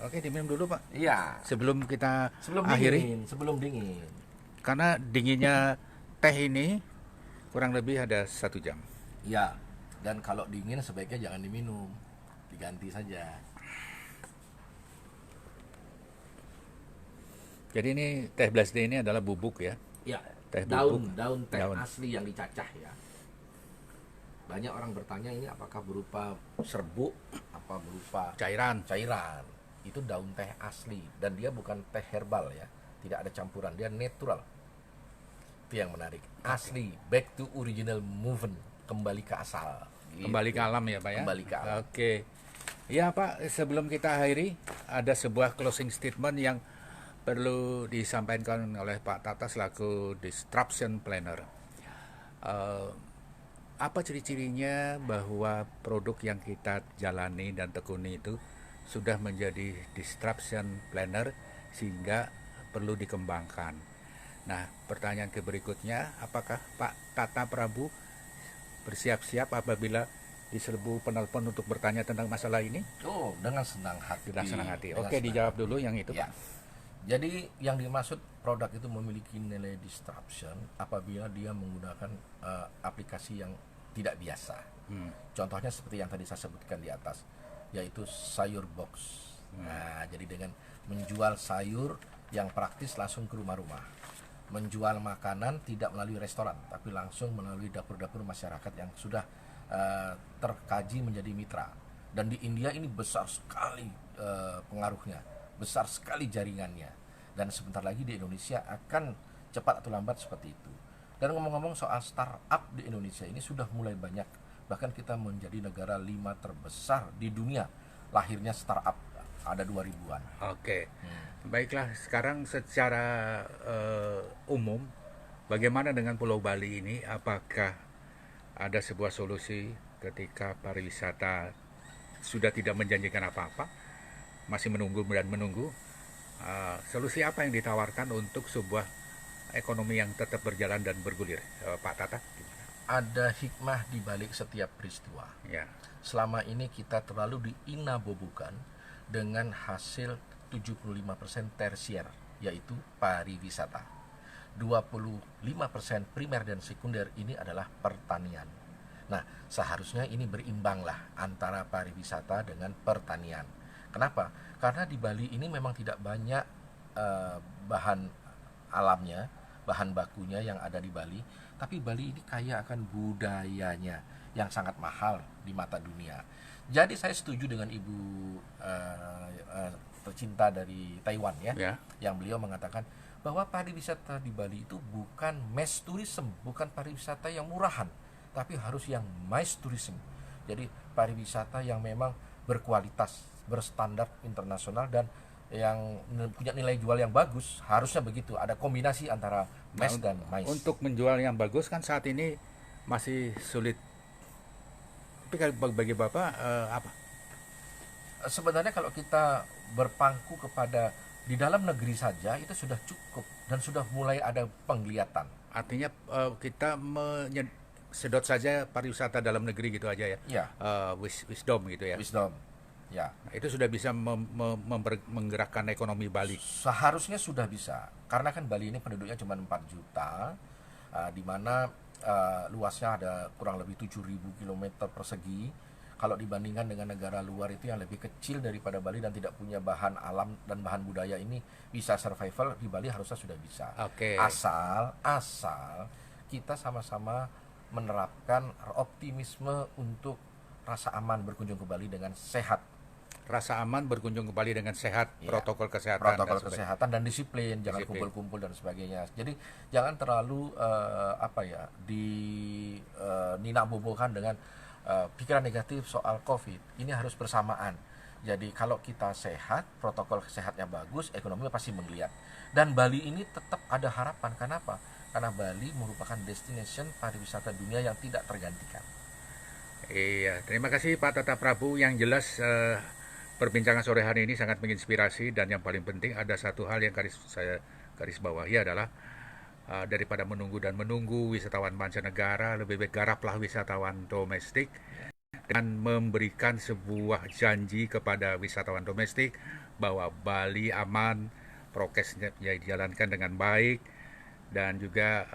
Oke, diminum dulu, Pak. Iya. Sebelum kita Sebelum akhiri. dingin, sebelum dingin. Karena dinginnya teh ini kurang lebih ada 1 jam. Iya. Dan kalau dingin sebaiknya jangan diminum. Diganti saja. Jadi ini teh blasde ini adalah bubuk ya. Ya, Teh daun bubuk. daun teh Daun. asli yang dicacah ya. Banyak orang bertanya ini apakah berupa serbuk, apa berupa Cairan. cairan. Itu daun teh asli dan dia bukan teh herbal ya. Tidak ada campuran, dia natural. Itu yang menarik. Asli, back to original movement, kembali ke asal. Gitu. Kembali ke alam ya, Pak ya. Kembali ke alam. Oke. Ya, Pak, sebelum kita akhiri ada sebuah closing statement yang perlu disampaikan oleh Pak Tata selaku disruption planner. Apa ciri-cirinya bahwa produk yang kita jalani dan tekuni itu sudah menjadi disruption planner sehingga perlu dikembangkan. Nah, pertanyaan berikutnya, apakah Pak Tata Prabu bersiap-siap apabila diserbu penelpon untuk bertanya tentang masalah ini? Oh, dengan senang hati. Dengan senang hati. Dengan Oke, senang dijawab hati. dulu yang itu, Ya. Pak. Jadi yang dimaksud produk itu memiliki nilai disruption apabila dia menggunakan aplikasi yang tidak biasa. Contohnya seperti yang tadi saya sebutkan di atas, yaitu sayur box. Nah, jadi dengan menjual sayur yang praktis langsung ke rumah-rumah, menjual makanan tidak melalui restoran, tapi langsung melalui dapur-dapur masyarakat yang sudah terkaji menjadi mitra. Dan di India ini besar sekali pengaruhnya, besar sekali jaringannya. Dan sebentar lagi di Indonesia akan cepat atau lambat seperti itu. Dan ngomong-ngomong soal startup di Indonesia ini sudah mulai banyak. Bahkan kita menjadi negara 5 terbesar di dunia. Lahirnya startup ada 2000-an. Oke. Baiklah, sekarang secara umum bagaimana dengan Pulau Bali ini? Apakah ada sebuah solusi ketika pariwisata sudah tidak menjanjikan apa-apa, masih menunggu dan menunggu? Solusi apa yang ditawarkan untuk sebuah ekonomi yang tetap berjalan dan bergulir, Pak Tata? Gimana? Ada hikmah di balik setiap peristiwa. Ya, Selama ini kita terlalu diinabobukan dengan hasil 75% tersier, yaitu pariwisata. 25% primer dan sekunder ini adalah pertanian. Nah, seharusnya ini berimbanglah antara pariwisata dengan pertanian. Kenapa? Karena di Bali ini memang tidak banyak bahan alamnya, bahan bakunya yang ada di Bali, tapi Bali ini kaya akan budayanya yang sangat mahal di mata dunia. Jadi saya setuju dengan ibu tercinta dari Taiwan ya, ya. yang beliau mengatakan bahwa pariwisata di Bali itu bukan mass tourism, bukan pariwisata yang murahan, tapi harus yang mass tourism. Jadi pariwisata yang memang berkualitas, berstandar internasional dan yang punya nilai jual yang bagus. Harusnya begitu, ada kombinasi antara mass dan mais. Untuk menjual yang bagus kan saat ini masih sulit. Tapi kalau bagi Bapak apa? Sebenarnya kalau kita berpangku kepada di dalam negeri saja itu sudah cukup dan sudah mulai ada penglihatan. Artinya kita sedot saja pariwisata dalam negeri gitu aja ya. Ya, Wisdom gitu ya. wisdom. Ya, Nah, itu sudah bisa menggerakkan ekonomi Bali. seharusnya sudah bisa. Karena kan Bali ini penduduknya cuma 4 juta, di mana luasnya ada kurang lebih 7.000 km persegi. kalau dibandingkan dengan negara luar itu yang lebih kecil daripada Bali dan tidak punya bahan alam dan bahan budaya ini bisa survival, di Bali harusnya sudah bisa. Oke. Asal kita sama-sama menerapkan optimisme untuk rasa aman berkunjung ke Bali dengan sehat. Rasa aman berkunjung ke Bali dengan sehat, Iya. protokol kesehatan Protokol dan sebagainya. kesehatan dan disiplin, jangan Disiplin. kumpul-kumpul dan sebagainya. Jadi jangan terlalu ninabobokan dengan pikiran negatif soal COVID. Ini harus bersamaan. Jadi kalau kita sehat, protokol kesehatannya bagus, ekonominya pasti menggeliat. Dan Bali ini tetap ada harapan. Kenapa? Karena Bali merupakan destination pariwisata dunia yang tidak tergantikan. Iya, terima kasih Pak Tata Prabu. Yang jelas perbincangan sore hari ini sangat menginspirasi, dan yang paling penting ada satu hal yang saya garis bawahi adalah daripada menunggu wisatawan mancanegara, lebih baik garaplah wisatawan domestik dan memberikan sebuah janji kepada wisatawan domestik bahwa Bali aman, prokesnya dijalankan dengan baik, dan juga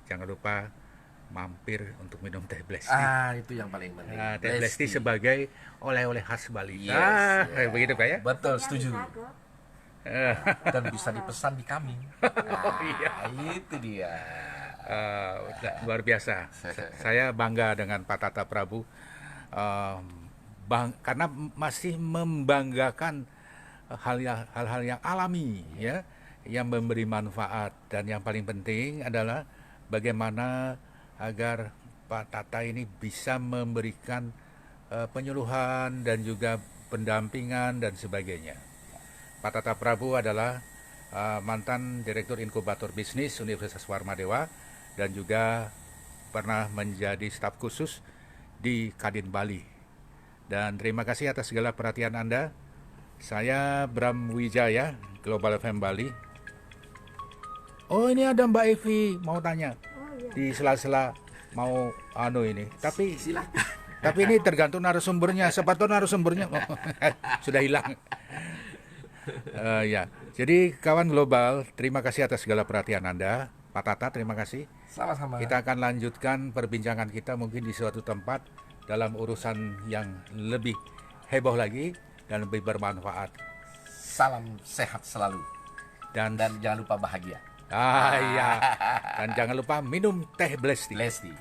jangan lupa mampir untuk minum teh blesti. Itu yang paling penting. Teh blesti sebagai oleh-oleh khas Bali. Yes. Begitu Pak ya? Betul, setuju. Bisa kok. Dan bisa dipesan di kami. Itu dia. Luar biasa. Saya bangga dengan Pak Tata Prabu, karena masih membanggakan hal-hal yang alami, ya, yang memberi manfaat, dan yang paling penting adalah bagaimana agar Pak Tata ini bisa memberikan penyuluhan dan juga pendampingan dan sebagainya. Pak Tata Prabu adalah mantan Direktur Inkubator Bisnis Universitas Warmadewa dan juga pernah menjadi staf khusus di Kadin Bali. Dan terima kasih atas segala perhatian Anda. Saya Bram Wijaya, Global FM Bali. Oh, ini ada Mbak Evi mau tanya. Di sela-sela mau ini. Tapi ini tergantung narasumbernya. Siapa tahu narasumbernya sudah hilang. Ya, jadi kawan global, terima kasih atas segala perhatian Anda. Pak Tata, terima kasih. Sama-sama. Kita akan lanjutkan perbincangan kita mungkin di suatu tempat dalam urusan yang lebih heboh lagi dan lebih bermanfaat. Salam sehat selalu. Dan jangan lupa bahagia. Iya. Dan jangan lupa minum teh blesti. Lesti.